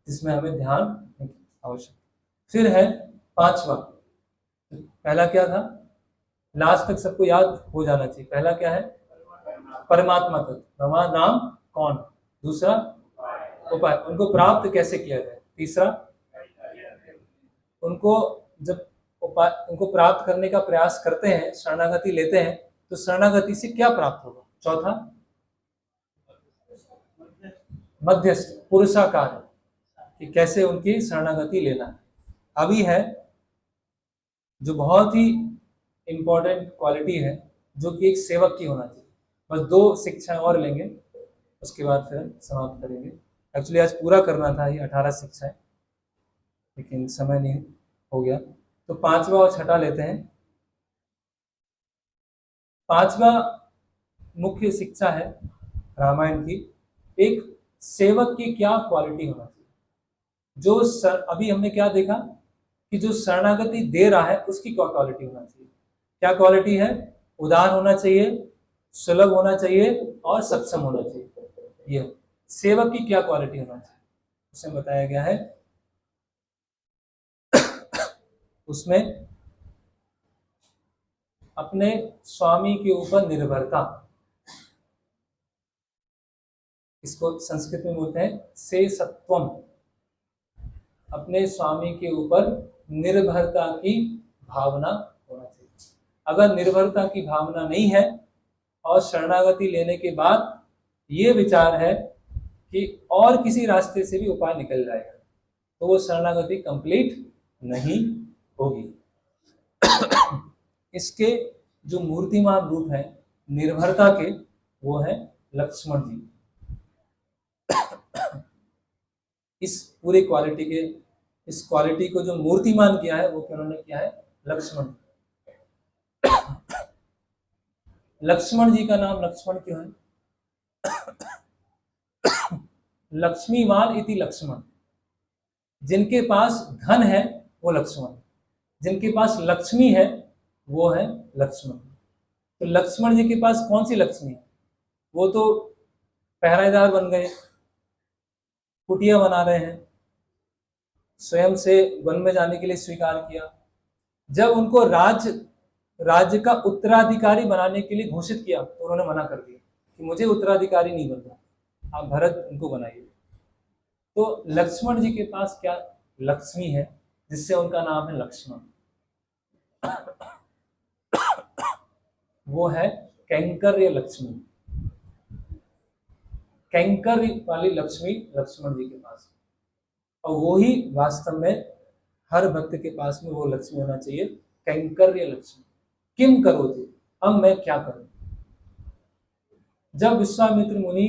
जिसमें हमें ध्यान आवश्यक। फिर है पांचवा, पहला क्या था, लास्ट तक सबको याद हो जाना चाहिए। पहला क्या है, परमात्मा तत्व, भगवान राम कौन, दूसरा उपाय, उनको प्राप्त कैसे किया जाए, तीसरा उनको जब उपाय, उनको प्राप्त करने का प्रयास करते हैं, शरणागति लेते हैं, तो शरणागति से क्या प्राप्त होगा, चौथा मध्यस्थ पुरुषाकार, कि कैसे उनकी शरणागति लेना है। अभी है जो बहुत ही इंपॉर्टेंट क्वालिटी है, जो कि एक सेवक की होना चाहिए। बस 2 शिक्षाएं और लेंगे, उसके बाद फिर समाप्त करेंगे। एक्चुअली आज पूरा करना था ये 18 शिक्षाएं, लेकिन समय नहीं हो गया, तो 5वां और 6ठा लेते हैं। 5वां मुख्य शिक्षा है रामायण की, एक सेवक की क्या क्वालिटी होना चाहिए। अभी हमने क्या देखा कि जो शरणागति दे रहा है उसकी क्या क्वालिटी होना चाहिए, क्या क्वालिटी है, उदार होना चाहिए, सुलभ होना चाहिए और सक्षम होना चाहिए। ये सेवक की क्या क्वालिटी होना चाहिए, उसमें बताया गया है। उसमें अपने स्वामी के ऊपर निर्भरता, इसको संस्कृत में बोलते हैं से सत्वम, अपने स्वामी के ऊपर निर्भरता की भावना होना चाहिए। अगर निर्भरता की भावना नहीं है और शरणागति लेने के बाद ये विचार है कि और किसी रास्ते से भी उपाय निकल जाएगा, तो वो शरणागति कंप्लीट नहीं होगी। इसके जो मूर्तिमान रूप है निर्भरता के, वो है लक्ष्मण जी। इस पूरी क्वालिटी के, इस क्वालिटी को जो मूर्तिमान किया है वो उन्होंने किया है लक्ष्मण। लक्ष्मण जी का नाम लक्ष्मण क्यों है, लक्ष्मीमान इति लक्ष्मण, जिनके पास धन है वो लक्ष्मण, जिनके पास लक्ष्मी है वो है लक्ष्मण। तो लक्ष्मण जी के पास कौन सी लक्ष्मी है, वो तो पहरेदार बन गए, कुटिया बना रहे हैं, स्वयं से वन में जाने के लिए स्वीकार किया। जब उनको राज्य का उत्तराधिकारी बनाने के लिए घोषित किया तो उन्होंने मना कर दिया कि मुझे उत्तराधिकारी नहीं बनना, आप भरत उनको बनाइए। तो लक्ष्मण जी के पास क्या लक्ष्मी है जिससे उनका नाम है लक्ष्मण, वो है कैंकर्य लक्ष्मी। कैंकर्य वाली लक्ष्मी लक्ष्मण जी के पास, और वो ही वास्तव में हर भक्त के पास में वो लक्ष्मी होना चाहिए, कैंकर्य लक्ष्मी। किम करोति, अब मैं क्या करूं। जब विश्वामित्र मुनि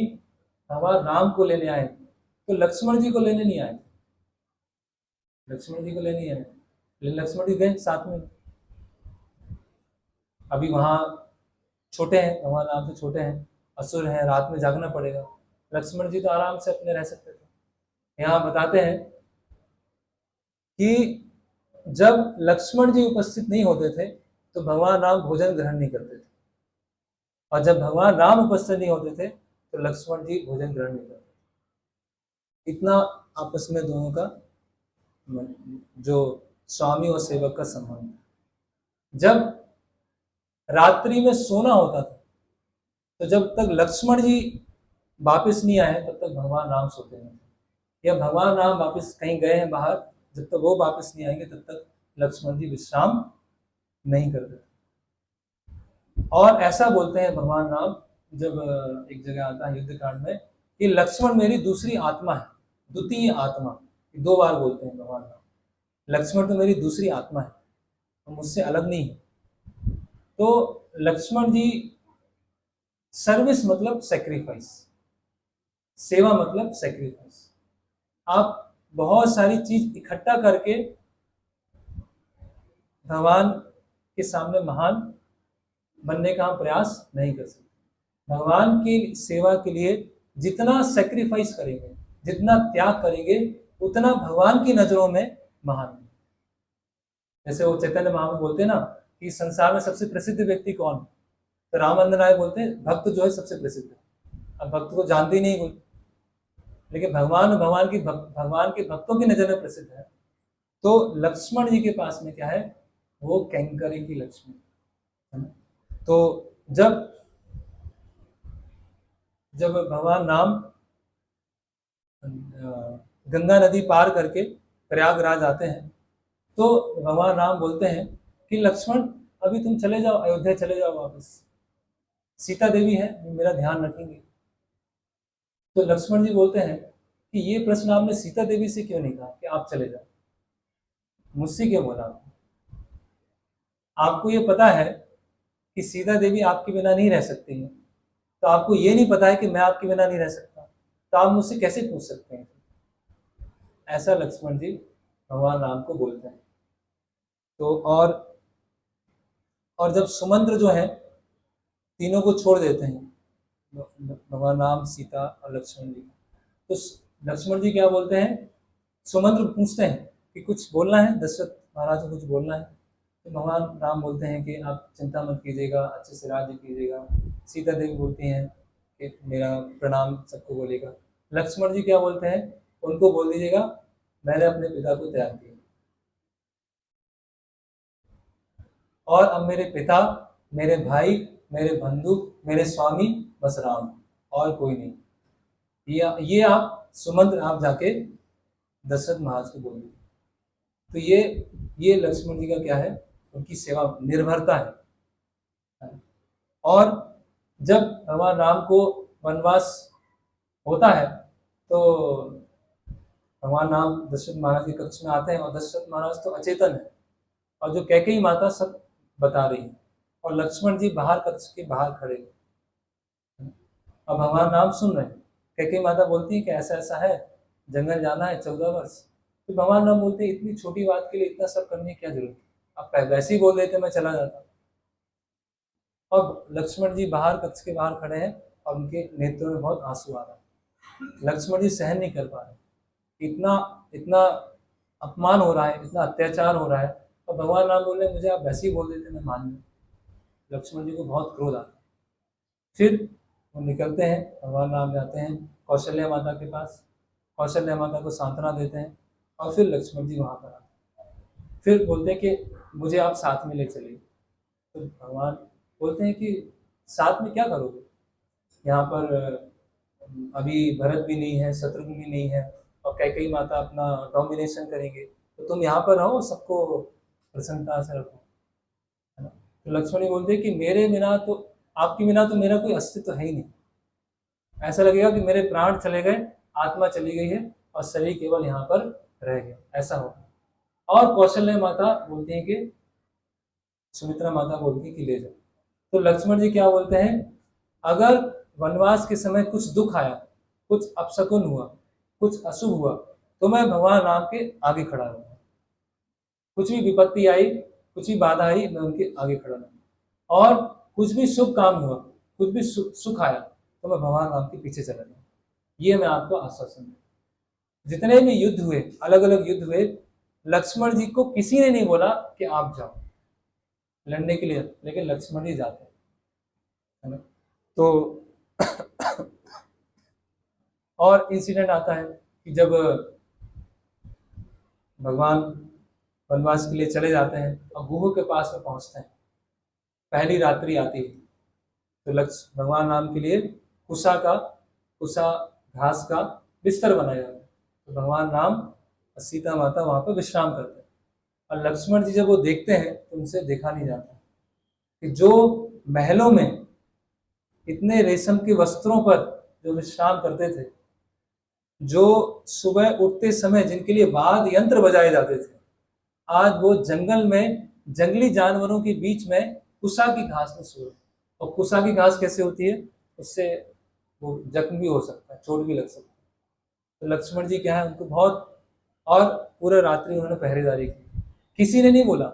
भगवान राम को लेने आए तो लक्ष्मण जी को लेने नहीं आए, लक्ष्मण जी को लेने आए, लेकिन लक्ष्मण जी गए साथ में। अभी वहां छोटे हैं, भगवान राम से छोटे हैं, असुर हैं, रात में जागना पड़ेगा। लक्ष्मण जी तो आराम से अपने रह सकते थे। यहाँ बताते हैं कि जब लक्ष्मण जी उपस्थित नहीं होते थे तो भगवान राम भोजन ग्रहण नहीं करते थे, और जब भगवान राम उपस्थित नहीं होते थे तो लक्ष्मण जी भोजन ग्रहण नहीं करते थे। इतना आपस में दोनों का जो स्वामी और सेवक का संबंध है। जब रात्रि में सोना होता था तो जब तक लक्ष्मण जी वापस नहीं आए तब तक भगवान राम सोते नहीं थे, या भगवान राम वापस कहीं गए हैं बाहर, जब तक वो वापस नहीं आएंगे तब तक लक्ष्मण जी विश्राम नहीं करते थे। और ऐसा बोलते हैं भगवान राम, जब एक जगह आता है युद्ध कांड में कि लक्ष्मण मेरी दूसरी आत्मा है, द्वितीय आत्मा, 2 बार बोलते हैं भगवान राम, लक्ष्मण तो मेरी दूसरी आत्मा है, तो मुझसे अलग नहीं है। तो लक्ष्मण जी, सर्विस मतलब सेक्रीफाइस, सेवा मतलब सेक्रीफाइस। आप बहुत सारी चीज इकट्ठा करके भगवान के सामने महान बनने का हम प्रयास नहीं कर सकते। भगवान की सेवा के लिए जितना सेक्रीफाइस करेंगे, जितना त्याग करेंगे, उतना भगवान की नजरों में महान है। जैसे वो चैतन्य महाप्रभु बोलते हैं ना कि संसार में सबसे प्रसिद्ध व्यक्ति कौन, तो रामानंद राय बोलते हैं भक्त जो है सबसे प्रसिद्ध है। अब भक्त को जानते ही नहीं कोई, लेकिन भगवान के भक्तों की नजर में प्रसिद्ध है। तो लक्ष्मण जी के पास में क्या है, वो कैंकरी की लक्ष्मी है। तो जब भगवान राम गंगा नदी पार करके प्रयागराज आते हैं तो भगवान राम बोलते हैं कि लक्ष्मण अभी तुम चले जाओ, अयोध्या चले जाओ वापस, सीता देवी है, मेरा ध्यान रखेंगे। तो लक्ष्मण जी बोलते हैं कि ये प्रश्न आपने सीता देवी से क्यों नहीं कहा कि आप चले जाओ, मुझसे क्यों बोला? आपको ये पता है कि सीता देवी आपके बिना नहीं रह सकती है, तो आपको ये नहीं पता है कि मैं आपके बिना नहीं रह सकता, तो आप मुझसे कैसे पूछ सकते हैं? ऐसा लक्ष्मण जी भगवान राम को बोलते हैं। तो और जब सुमंत्र जो है तीनों को छोड़ देते हैं, भगवान राम, सीता और लक्ष्मण जी, तो लक्ष्मण जी क्या बोलते हैं, सुमंत्र पूछते हैं कि कुछ बोलना है, दशरथ महाराज को कुछ बोलना है। तो भगवान राम बोलते हैं कि आप चिंता मत कीजिएगा, अच्छे से राज्य कीजिएगा। सीता देवी बोलती हैं कि मेरा प्रणाम सबको बोलेगा। लक्ष्मण जी क्या बोलते हैं, उनको बोल दीजिएगा मैंने अपने पिता को त्याग दिया, और अब मेरे पिता, मेरे भाई, मेरे बंधु, मेरे स्वामी बस राम, और कोई नहीं। ये आप सुमंत्र आप जाके दशरथ महाराज को बोल दीजिए। तो ये लक्ष्मण जी का क्या है, उनकी सेवा निर्भरता है। और जब भगवान राम को वनवास होता है तो भगवान राम दशरथ महाराज के कक्ष में आते हैं, और दशरथ महाराज तो अचेतन है, और जो कैकेयी माता सब बता रही है, और लक्ष्मण जी बाहर कक्ष के बाहर खड़े हैं। अब भगवान राम सुन रहे हैं, कैकेयी माता बोलती है कि ऐसा ऐसा है, जंगल जाना है 14 वर्ष। तो भगवान राम बोलते हैं इतनी छोटी बात के लिए इतना सब करने की क्या जरूरत है, आप वैसे ही बोल देते मैं चला जाता। और लक्ष्मण जी बाहर कक्ष के बाहर खड़े हैं, और उनके नेत्रों में बहुत आंसू आ रहा है। लक्ष्मण जी सहन नहीं कर पा रहे, इतना अपमान हो रहा है, इतना अत्याचार हो रहा है, और भगवान राम बोल रहे मुझे आप वैसे ही बोल देते मैं मान लूँ। लक्ष्मण जी को बहुत क्रोध आता है। फिर वो निकलते हैं, भगवान राम जाते हैं कौशल्या माता के पास, कौशल्या माता को सांत्वना देते हैं, और फिर लक्ष्मण जी वहाँ पर आते हैं। फिर बोलते हैं कि मुझे आप साथ में ले चलिए। तो भगवान बोलते हैं कि साथ में क्या करोगे, यहाँ पर अभी भरत भी नहीं है, शत्रुघ्न भी नहीं है, और कैकेयी माता अपना डोमिनेशन करेंगे, तो तुम यहाँ पर रहो, सबको प्रसन्नता से रखो, है ना। तो लक्ष्मण जी बोलते हैं कि मेरे बिना तो, आपके बिना तो मेरा कोई अस्तित्व है ही नहीं, ऐसा लगेगा कि मेरे प्राण चले गए, आत्मा चली गई है, और शरीर केवल यहाँ पर रह गया, ऐसा होगा। और कौशल्या माता बोलती है कि सुमित्रा माता बोलती है कि ले जाओ। तो लक्ष्मण जी क्या बोलते हैं, अगर वनवास के समय कुछ दुख आया, कुछ अपशकुन हुआ, कुछ अशुभ हुआ, तो मैं भगवान राम के आगे खड़ा रहूंगा। कुछ भी विपत्ति आई, कुछ भी बाधा आई, मैं उनके आगे खड़ा रहूंगा। और कुछ भी शुभ काम हुआ, कुछ भी सुख आया, तो मैं भगवान राम के पीछे चला जाऊंगा। ये मैं आपको आश्वासन दूं। जितने भी युद्ध हुए, अलग अलग युद्ध हुए, लक्ष्मण जी को किसी ने नहीं बोला कि आप जाओ लड़ने के लिए, लेकिन लक्ष्मण जी जाते हैं, है ना। तो और इंसिडेंट आता है कि जब भगवान वनवास के लिए चले जाते हैं और गुहू के पास में पहुंचते हैं, पहली रात्रि आती है, तो लक्ष्य भगवान राम के लिए कुसा घास का बिस्तर बनाया जाता है, तो भगवान राम और सीता माता वहां पर विश्राम करते हैं। और लक्ष्मण जी जब वो देखते हैं तो उनसे देखा नहीं जाता कि जो महलों में इतने रेशम के वस्त्रों पर जो विश्राम करते थे, जो सुबह उठते समय जिनके लिए वाद्य यंत्र बजाए जाते थे, आज वो जंगल में जंगली जानवरों के बीच में कुसा की घास में सो रहे। और कुसा की घास कैसे होती है, उससे वो जख्म भी हो सकता है, चोट भी लग सकती है। तो लक्ष्मण जी क्या है, उनको बहुत, और पूरा रात्रि उन्होंने पहरेदारी की, किसी ने नहीं बोला,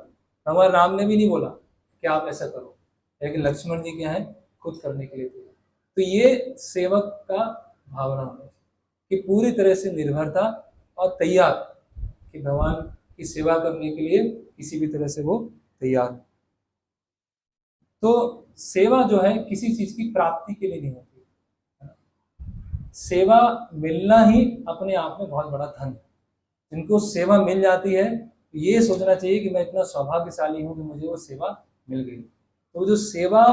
भगवान राम ने भी नहीं बोला कि आप ऐसा करो, लेकिन लक्ष्मण जी क्या है, खुद करने के लिए थे। तो ये सेवक का भावना है कि पूरी तरह से निर्भरता और तैयार, कि भगवान की सेवा करने के लिए किसी भी तरह से वो तैयार है। तो सेवा जो है किसी चीज की प्राप्ति के लिए नहीं होती, सेवा मिलना ही अपने आप में बहुत बड़ा धन है। जिनको सेवा मिल जाती है, ये सोचना चाहिए कि मैं इतना सौभाग्यशाली हूं कि मुझे वो सेवा मिल गई। तो जो सेवा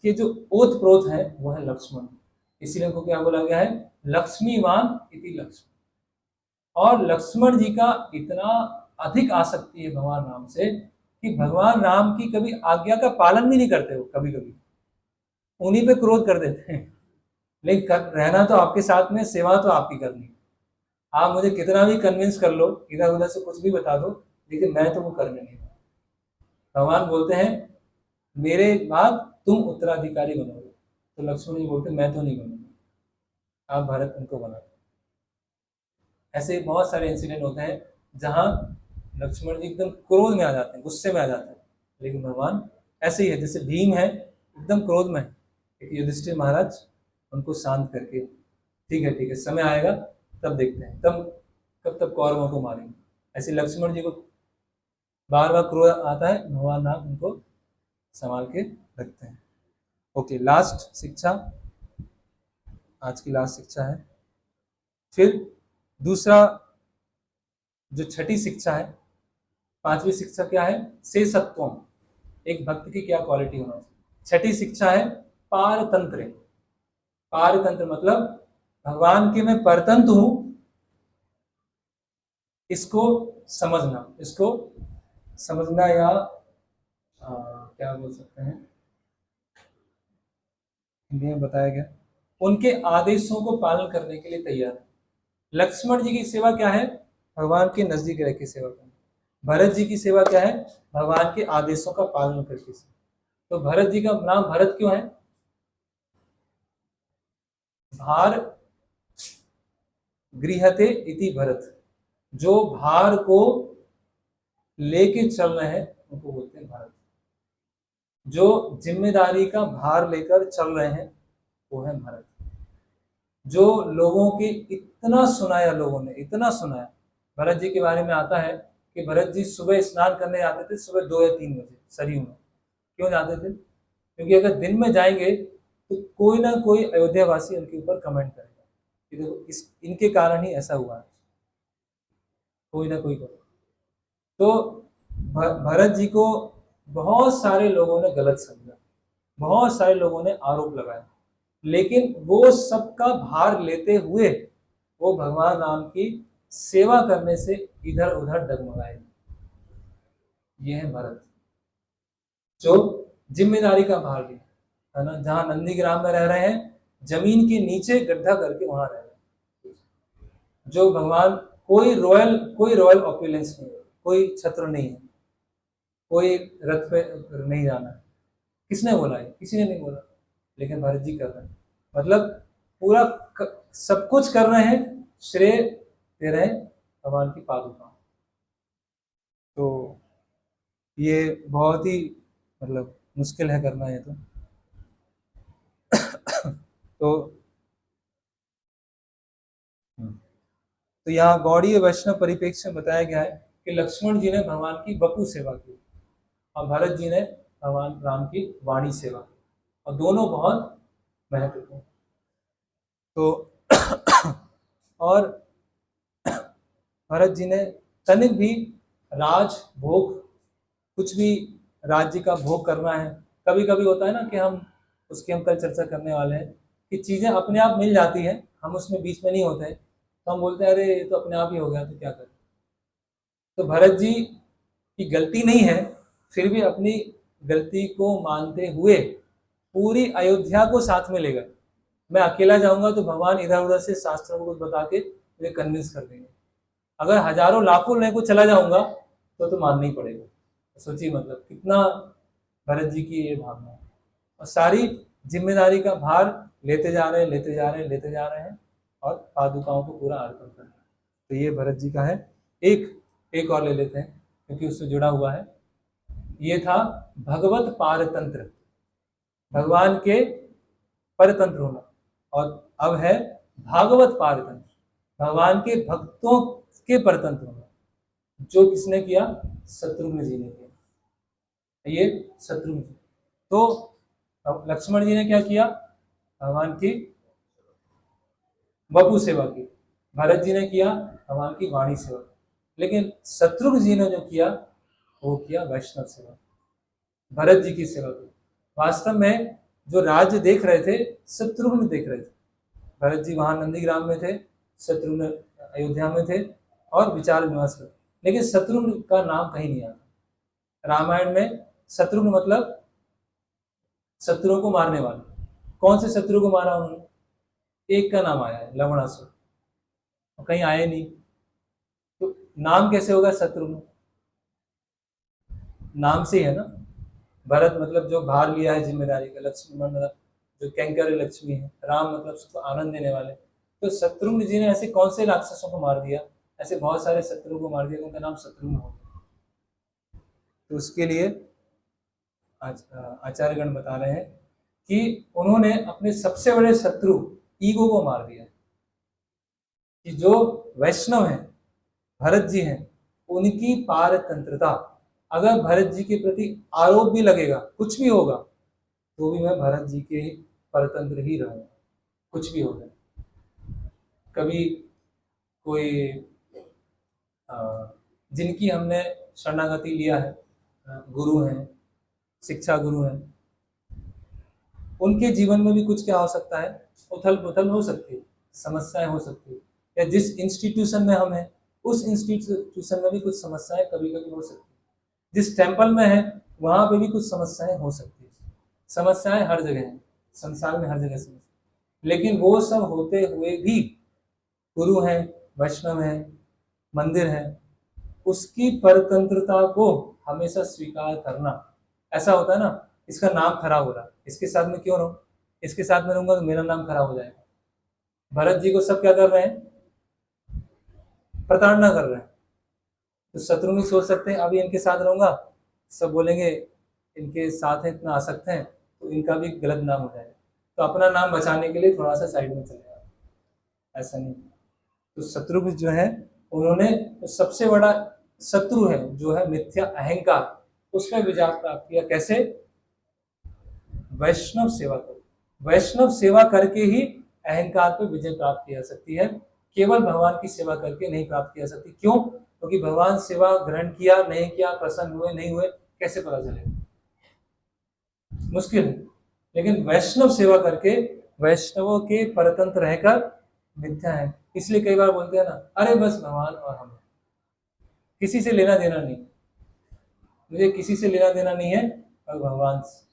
के जो ओत प्रोत है वो है लक्ष्मण, इसीलिए उनको क्या बोला गया है, लक्ष्मीवान इति लक्ष्मण। और लक्ष्मण जी का इतना अधिक आसक्ति है भगवान राम से कि भगवान राम की कभी आज्ञा का पालन भी नहीं करते, वो कभी कभी उन्हीं पे क्रोध कर देते हैं, लेकिन रहना तो आपके साथ में, सेवा तो आपकी करनी है। आप मुझे कितना भी कन्विंस कर लो, इधर उधर से कुछ भी बता दो, लेकिन मैं तो वो करने नहीं दूंगा। भगवान बोलते हैं मेरे बाद तुम उत्तराधिकारी बनोगे, तो लक्ष्मण जी बोलते मैं तो नहीं बनूंगा, आप भरत उनको बना। ऐसे बहुत सारे इंसिडेंट होते हैं जहां लक्ष्मण जी एकदम क्रोध में आ जाते हैं, गुस्से में आ जाते हैं, लेकिन भगवान ऐसे ही है, जैसे भीम है एकदम क्रोध में, लेकिन युधिष्ठिर महाराज उनको शांत करके ठीक है समय आएगा तब देखते हैं, कब तक कौरवों को मारेंगे। ऐसे लक्ष्मण जी को बार बार क्रोध आता है, भगवान राम उनको संभाल के रखते हैं। ओके, लास्ट शिक्षा, आज की लास्ट शिक्षा है। फिर दूसरा जो छठी शिक्षा है, पांचवी शिक्षा क्या है, से सत्वम, एक भक्त की क्या क्वालिटी होना चाहिए। छठी शिक्षा है पारतंत्र। पारतंत्र मतलब भगवान के मैं परतंत्र हूं, इसको समझना या क्या बोल सकते हैं, हिंदी में बताया गया, उनके आदेशों को पालन करने के लिए तैयार है। लक्ष्मण जी की सेवा क्या है, भगवान के नजदीक रह के सेवा करना। भरत जी की सेवा क्या है, भगवान के आदेशों का पालन करके। तो भरत जी का नाम भरत क्यों है, भार गृहते इति भरत, जो भार को लेके चल रहे हैं उनको बोलते हैं भरत, जो जिम्मेदारी का भार लेकर चल रहे हैं वो है भरत। जो लोगों की इतना सुनाया, लोगों ने इतना सुनाया, भरत जी के बारे में आता है कि भरत जी सुबह स्नान करने जाते थे, सुबह 2 या 3 बजे सरयू में। क्यों जाते थे, क्योंकि अगर दिन में जाएंगे तो कोई ना कोई अयोध्या वासी उनके ऊपर कमेंट करेगा कि देखो इनके कारण ही ऐसा हुआ है, कोई ना कोई करेगा। तो भरत जी को बहुत सारे लोगों ने गलत समझा, बहुत सारे लोगों ने आरोप लगाया, लेकिन वो सबका भार लेते हुए वो भगवान राम की सेवा करने से इधर उधर डगमगाए। ये है भरत, जो जिम्मेदारी का भार लिया, है ना। जहां नंदीग्राम में रह रहे हैं, जमीन के नीचे गड्ढा करके वहां रह रहे हैं। जो भगवान, कोई रॉयल ऑपुलेंस नहीं है, कोई छत्र नहीं है, कोई रथ पे नहीं जाना है। किसने बोला है, किसी ने नहीं बोला, लेकिन भरत जी कर रहे हैं। मतलब पूरा सब कुछ कर रहे हैं, श्रेय दे रहे हैं भगवान की पादुका। तो ये बहुत ही मतलब मुश्किल है करना है। तो तो यहाँ गौड़ीय वैष्णव परिप्रेक्ष्य में बताया गया है कि लक्ष्मण जी ने भगवान की वपु सेवा की और भरत जी ने भगवान राम की वाणी सेवा की, और दोनों बहुत महत्वपूर्ण। तो और भरत जी ने तनिक भी राज भोग, कुछ भी राज्य का भोग करना है, कभी कभी होता है ना कि हम कल चर्चा करने वाले हैं कि चीजें अपने आप मिल जाती हैं, हम उसमें बीच में नहीं होते, तो हम बोलते हैं अरे ये तो अपने आप ही हो गया तो क्या करें। तो भरत जी की गलती नहीं है, फिर भी अपनी गलती को मानते हुए पूरी अयोध्या को साथ में ले गए। मैं अकेला जाऊंगा तो भगवान इधर उधर से शास्त्रों को कुछ बता के मुझे कन्विंस कर देंगे, अगर हजारों लाखों लेको चला जाऊंगा तो मानना ही पड़ेगा। तो सोचिए मतलब कितना भरत जी की ये भावना है, और सारी जिम्मेदारी का भार लेते जा रहे हैं, लेते जा रहे हैं, लेते जा रहे हैं, और पादुकाओं को पूरा अर्पण कर रहे हैं। तो ये भरत जी का है। एक और ले लेते हैं क्योंकि उससे जुड़ा हुआ है। ये था भगवत पारतंत्र, भगवान के परतंत्र होना, और अब है भागवत पारतंत्र, भगवान के भक्तों के परतंत्र होना। जो किसने किया? शत्रुघ्न जी ने किया। ये शत्रुघ्न जी, तो लक्ष्मण जी ने क्या किया? भगवान की वपु सेवा की। भरत जी ने किया भगवान की वाणी सेवा, लेकिन शत्रुघ्न जी ने जो किया वो किया वैष्णव सेवा, भरत जी की सेवा की। वास्तव में जो राज्य देख रहे थे शत्रुघ्न देख रहे थे। भरत जी वहां नंदीग्राम में थे, शत्रुघ्न अयोध्या में थे और विचार विमर्श कर, लेकिन शत्रुघ्न का नाम कहीं नहीं आता। रामायण में शत्रुघ्न मतलब शत्रुओं को मारने वाला। कौन से शत्रु को मारा उन्होंने? एक का नाम आया है, लवणासुर, और कहीं आए नहीं। तो नाम कैसे होगा शत्रुघ्न? नाम से ही है ना। भरत मतलब जो भार लिया है जिम्मेदारी का, लक्ष्मण मतलब जो कैंकर लक्ष्मी है, राम मतलब सबको आनंद देने वाले। तो शत्रुघ्न जी ने ऐसे कौन से राक्षसों को मार दिया? ऐसे बहुत सारे शत्रु को मार दिया, उनका नाम शत्रुघ्न हो गया। तो उसके लिए आचार्यगण बता रहे हैं कि उन्होंने अपने सबसे बड़े शत्रु ईगो को मार दिया, कि जो वैष्णव हैं, भरत जी हैं, उनकी पारतंत्रता, अगर भरत जी के प्रति आरोप भी लगेगा, कुछ भी होगा, तो भी मैं भरत जी के परतंत्र ही रहूंगा, कुछ भी होगा। कभी कोई जिनकी हमने शरणागति लिया है, गुरु हैं, शिक्षा गुरु हैं, उनके जीवन में भी कुछ क्या हो सकता है? उथल पुथल हो सकती है, समस्याएं हो सकती है, या जिस इंस्टीट्यूशन में हम हैं उस इंस्टीट्यूशन में भी कुछ समस्याएं कभी कभी हो सकती है, जिस टेम्पल में है वहां पे भी कुछ समस्याएं हो सकती है। समस्याएं हर जगह हैं, संसार में हर जगह समस्या, लेकिन वो सब होते हुए भी गुरु हैं, वैष्णव हैं, मंदिर है, उसकी परतंत्रता को हमेशा स्वीकार करना। ऐसा होता है ना, इसका नाम खराब हो रहा है, इसके साथ में क्यों रहूं, इसके साथ में रहूंगा तो मेरा नाम खराब हो जाएगा। भरत जी को सब क्या कर रहे हैं? प्रताड़ना कर रहे हैं। तो शत्रु नहीं सोच सकते अभी इनके साथ रहूंगा, सब बोलेंगे इनके साथ हैं, इतना आसक्त हैं, तो इनका भी गलत नाम हो जाएगा, तो अपना नाम बचाने के लिए थोड़ा सा साइड में चले जाओ। ऐसा नहीं। तो शत्रु जो है उन्होंने तो सबसे बड़ा शत्रु है जो है मिथ्या अहंकार, उसमें विजय प्राप्त किया। कैसे? वैष्णव सेवा करो। वैष्णव सेवा करके ही अहंकार पर विजय प्राप्त की जा सकती है, केवल भगवान की सेवा करके नहीं प्राप्त की जा सकती। क्यों? क्योंकि भगवान सेवा ग्रहण किया नहीं किया, प्रसन्न हुए नहीं हुए, कैसे पता चलेगा? मुश्किल है। लेकिन वैष्णव सेवा करके, वैष्णवों के परतंत्र रहकर मिथ्या है। इसलिए कई बार बोलते हैं ना, अरे बस भगवान और हम, किसी से लेना देना नहीं, मुझे किसी से लेना देना नहीं है और भगवान से।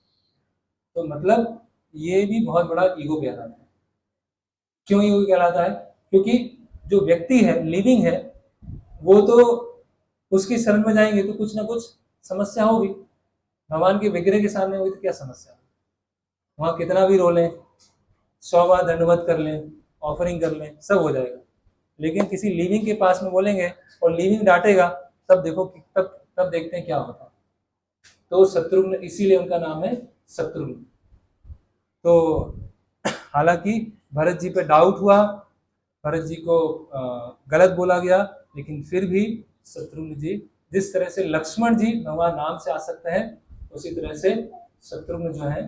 तो मतलब ये भी बहुत बड़ा ईगो कहलाता है। क्यों ईगो कहलाता है? क्योंकि जो व्यक्ति है, लिविंग है, वो तो उसकी शरण में जाएंगे तो कुछ ना कुछ समस्या होगी। भगवान के विग्रह के सामने होगी तो क्या समस्या? वहां कितना भी रो लें, 100 बार दंडवत कर लें, ऑफरिंग कर लें, सब हो जाएगा। लेकिन किसी लिविंग के पास में बोलेंगे और लिविंग डांटेगा, तब देखो तब देखते हैं क्या होता है। तो शत्रुघ्न, इसीलिए उनका नाम है शत्रुघ्न। तो हालांकि भरत जी पे डाउट हुआ, भरत जी को गलत बोला गया, लेकिन फिर भी शत्रुघ्न जी, जिस तरह से लक्ष्मण जी भगवान राम से आ सकते हैं, उसी तरह से शत्रुघ्न जो है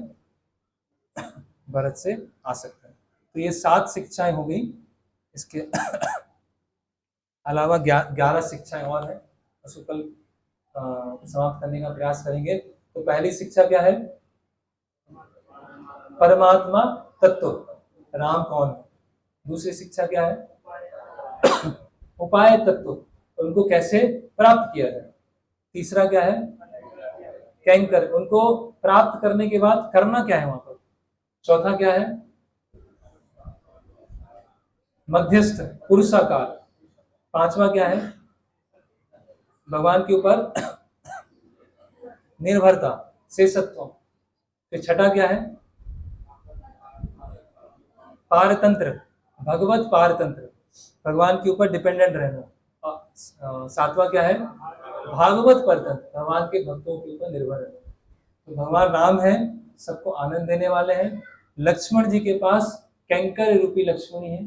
भरत से आ सकते हैं। तो ये 7 शिक्षाएं हो गई। इसके अलावा 11 शिक्षाएं और हैं, उसको कल समाप्त करने का प्रयास करेंगे। तो पहली शिक्षा क्या है? परमात्मा तत्व, राम कौन है। दूसरी शिक्षा क्या है? उपाय तत्व, उनको कैसे प्राप्त किया जाए। तीसरा क्या है? कैंकर, उनको प्राप्त करने के बाद करना क्या है वहां पर। चौथा क्या है? मध्यस्थ, पुरुषाकार। पांचवा क्या है? भगवान के ऊपर निर्भरता, शेषत्व। फिर छठा क्या है? पारतंत्र, भगवत पारतंत्र, भगवान के ऊपर डिपेंडेंट रहना। और 7वां क्या है? भागवत परतंत्र, भगवान के भक्तों के ऊपर निर्भर रहना। तो भगवान राम है, सबको आनंद देने वाले हैं। लक्ष्मण जी के पास कैंकर रूपी लक्ष्मणी है।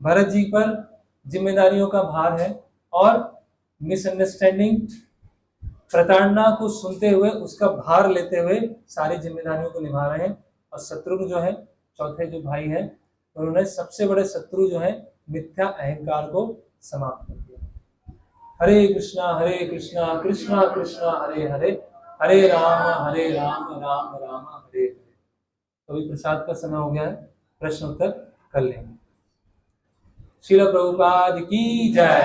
भरत जी पर जिम्मेदारियों का भार है और मिसअंडरस्टैंडिंग, प्रताड़ना को सुनते हुए उसका भार लेते हुए सारी जिम्मेदारियों को निभा रहे हैं। और शत्रुघ्न जो है, चौथे जो भाई हैं, उन्होंने सबसे बड़े शत्रु जो है मिथ्या अहंकार को समाप्त कर दिया। हरे कृष्णा कृष्णा कृष्णा हरे हरे, हरे राम राम राम हरे हरे। तो अभी प्रसाद का समय हो गया है, प्रश्न उत्तर कर लेंगे। श्रील प्रभुपाद की जय।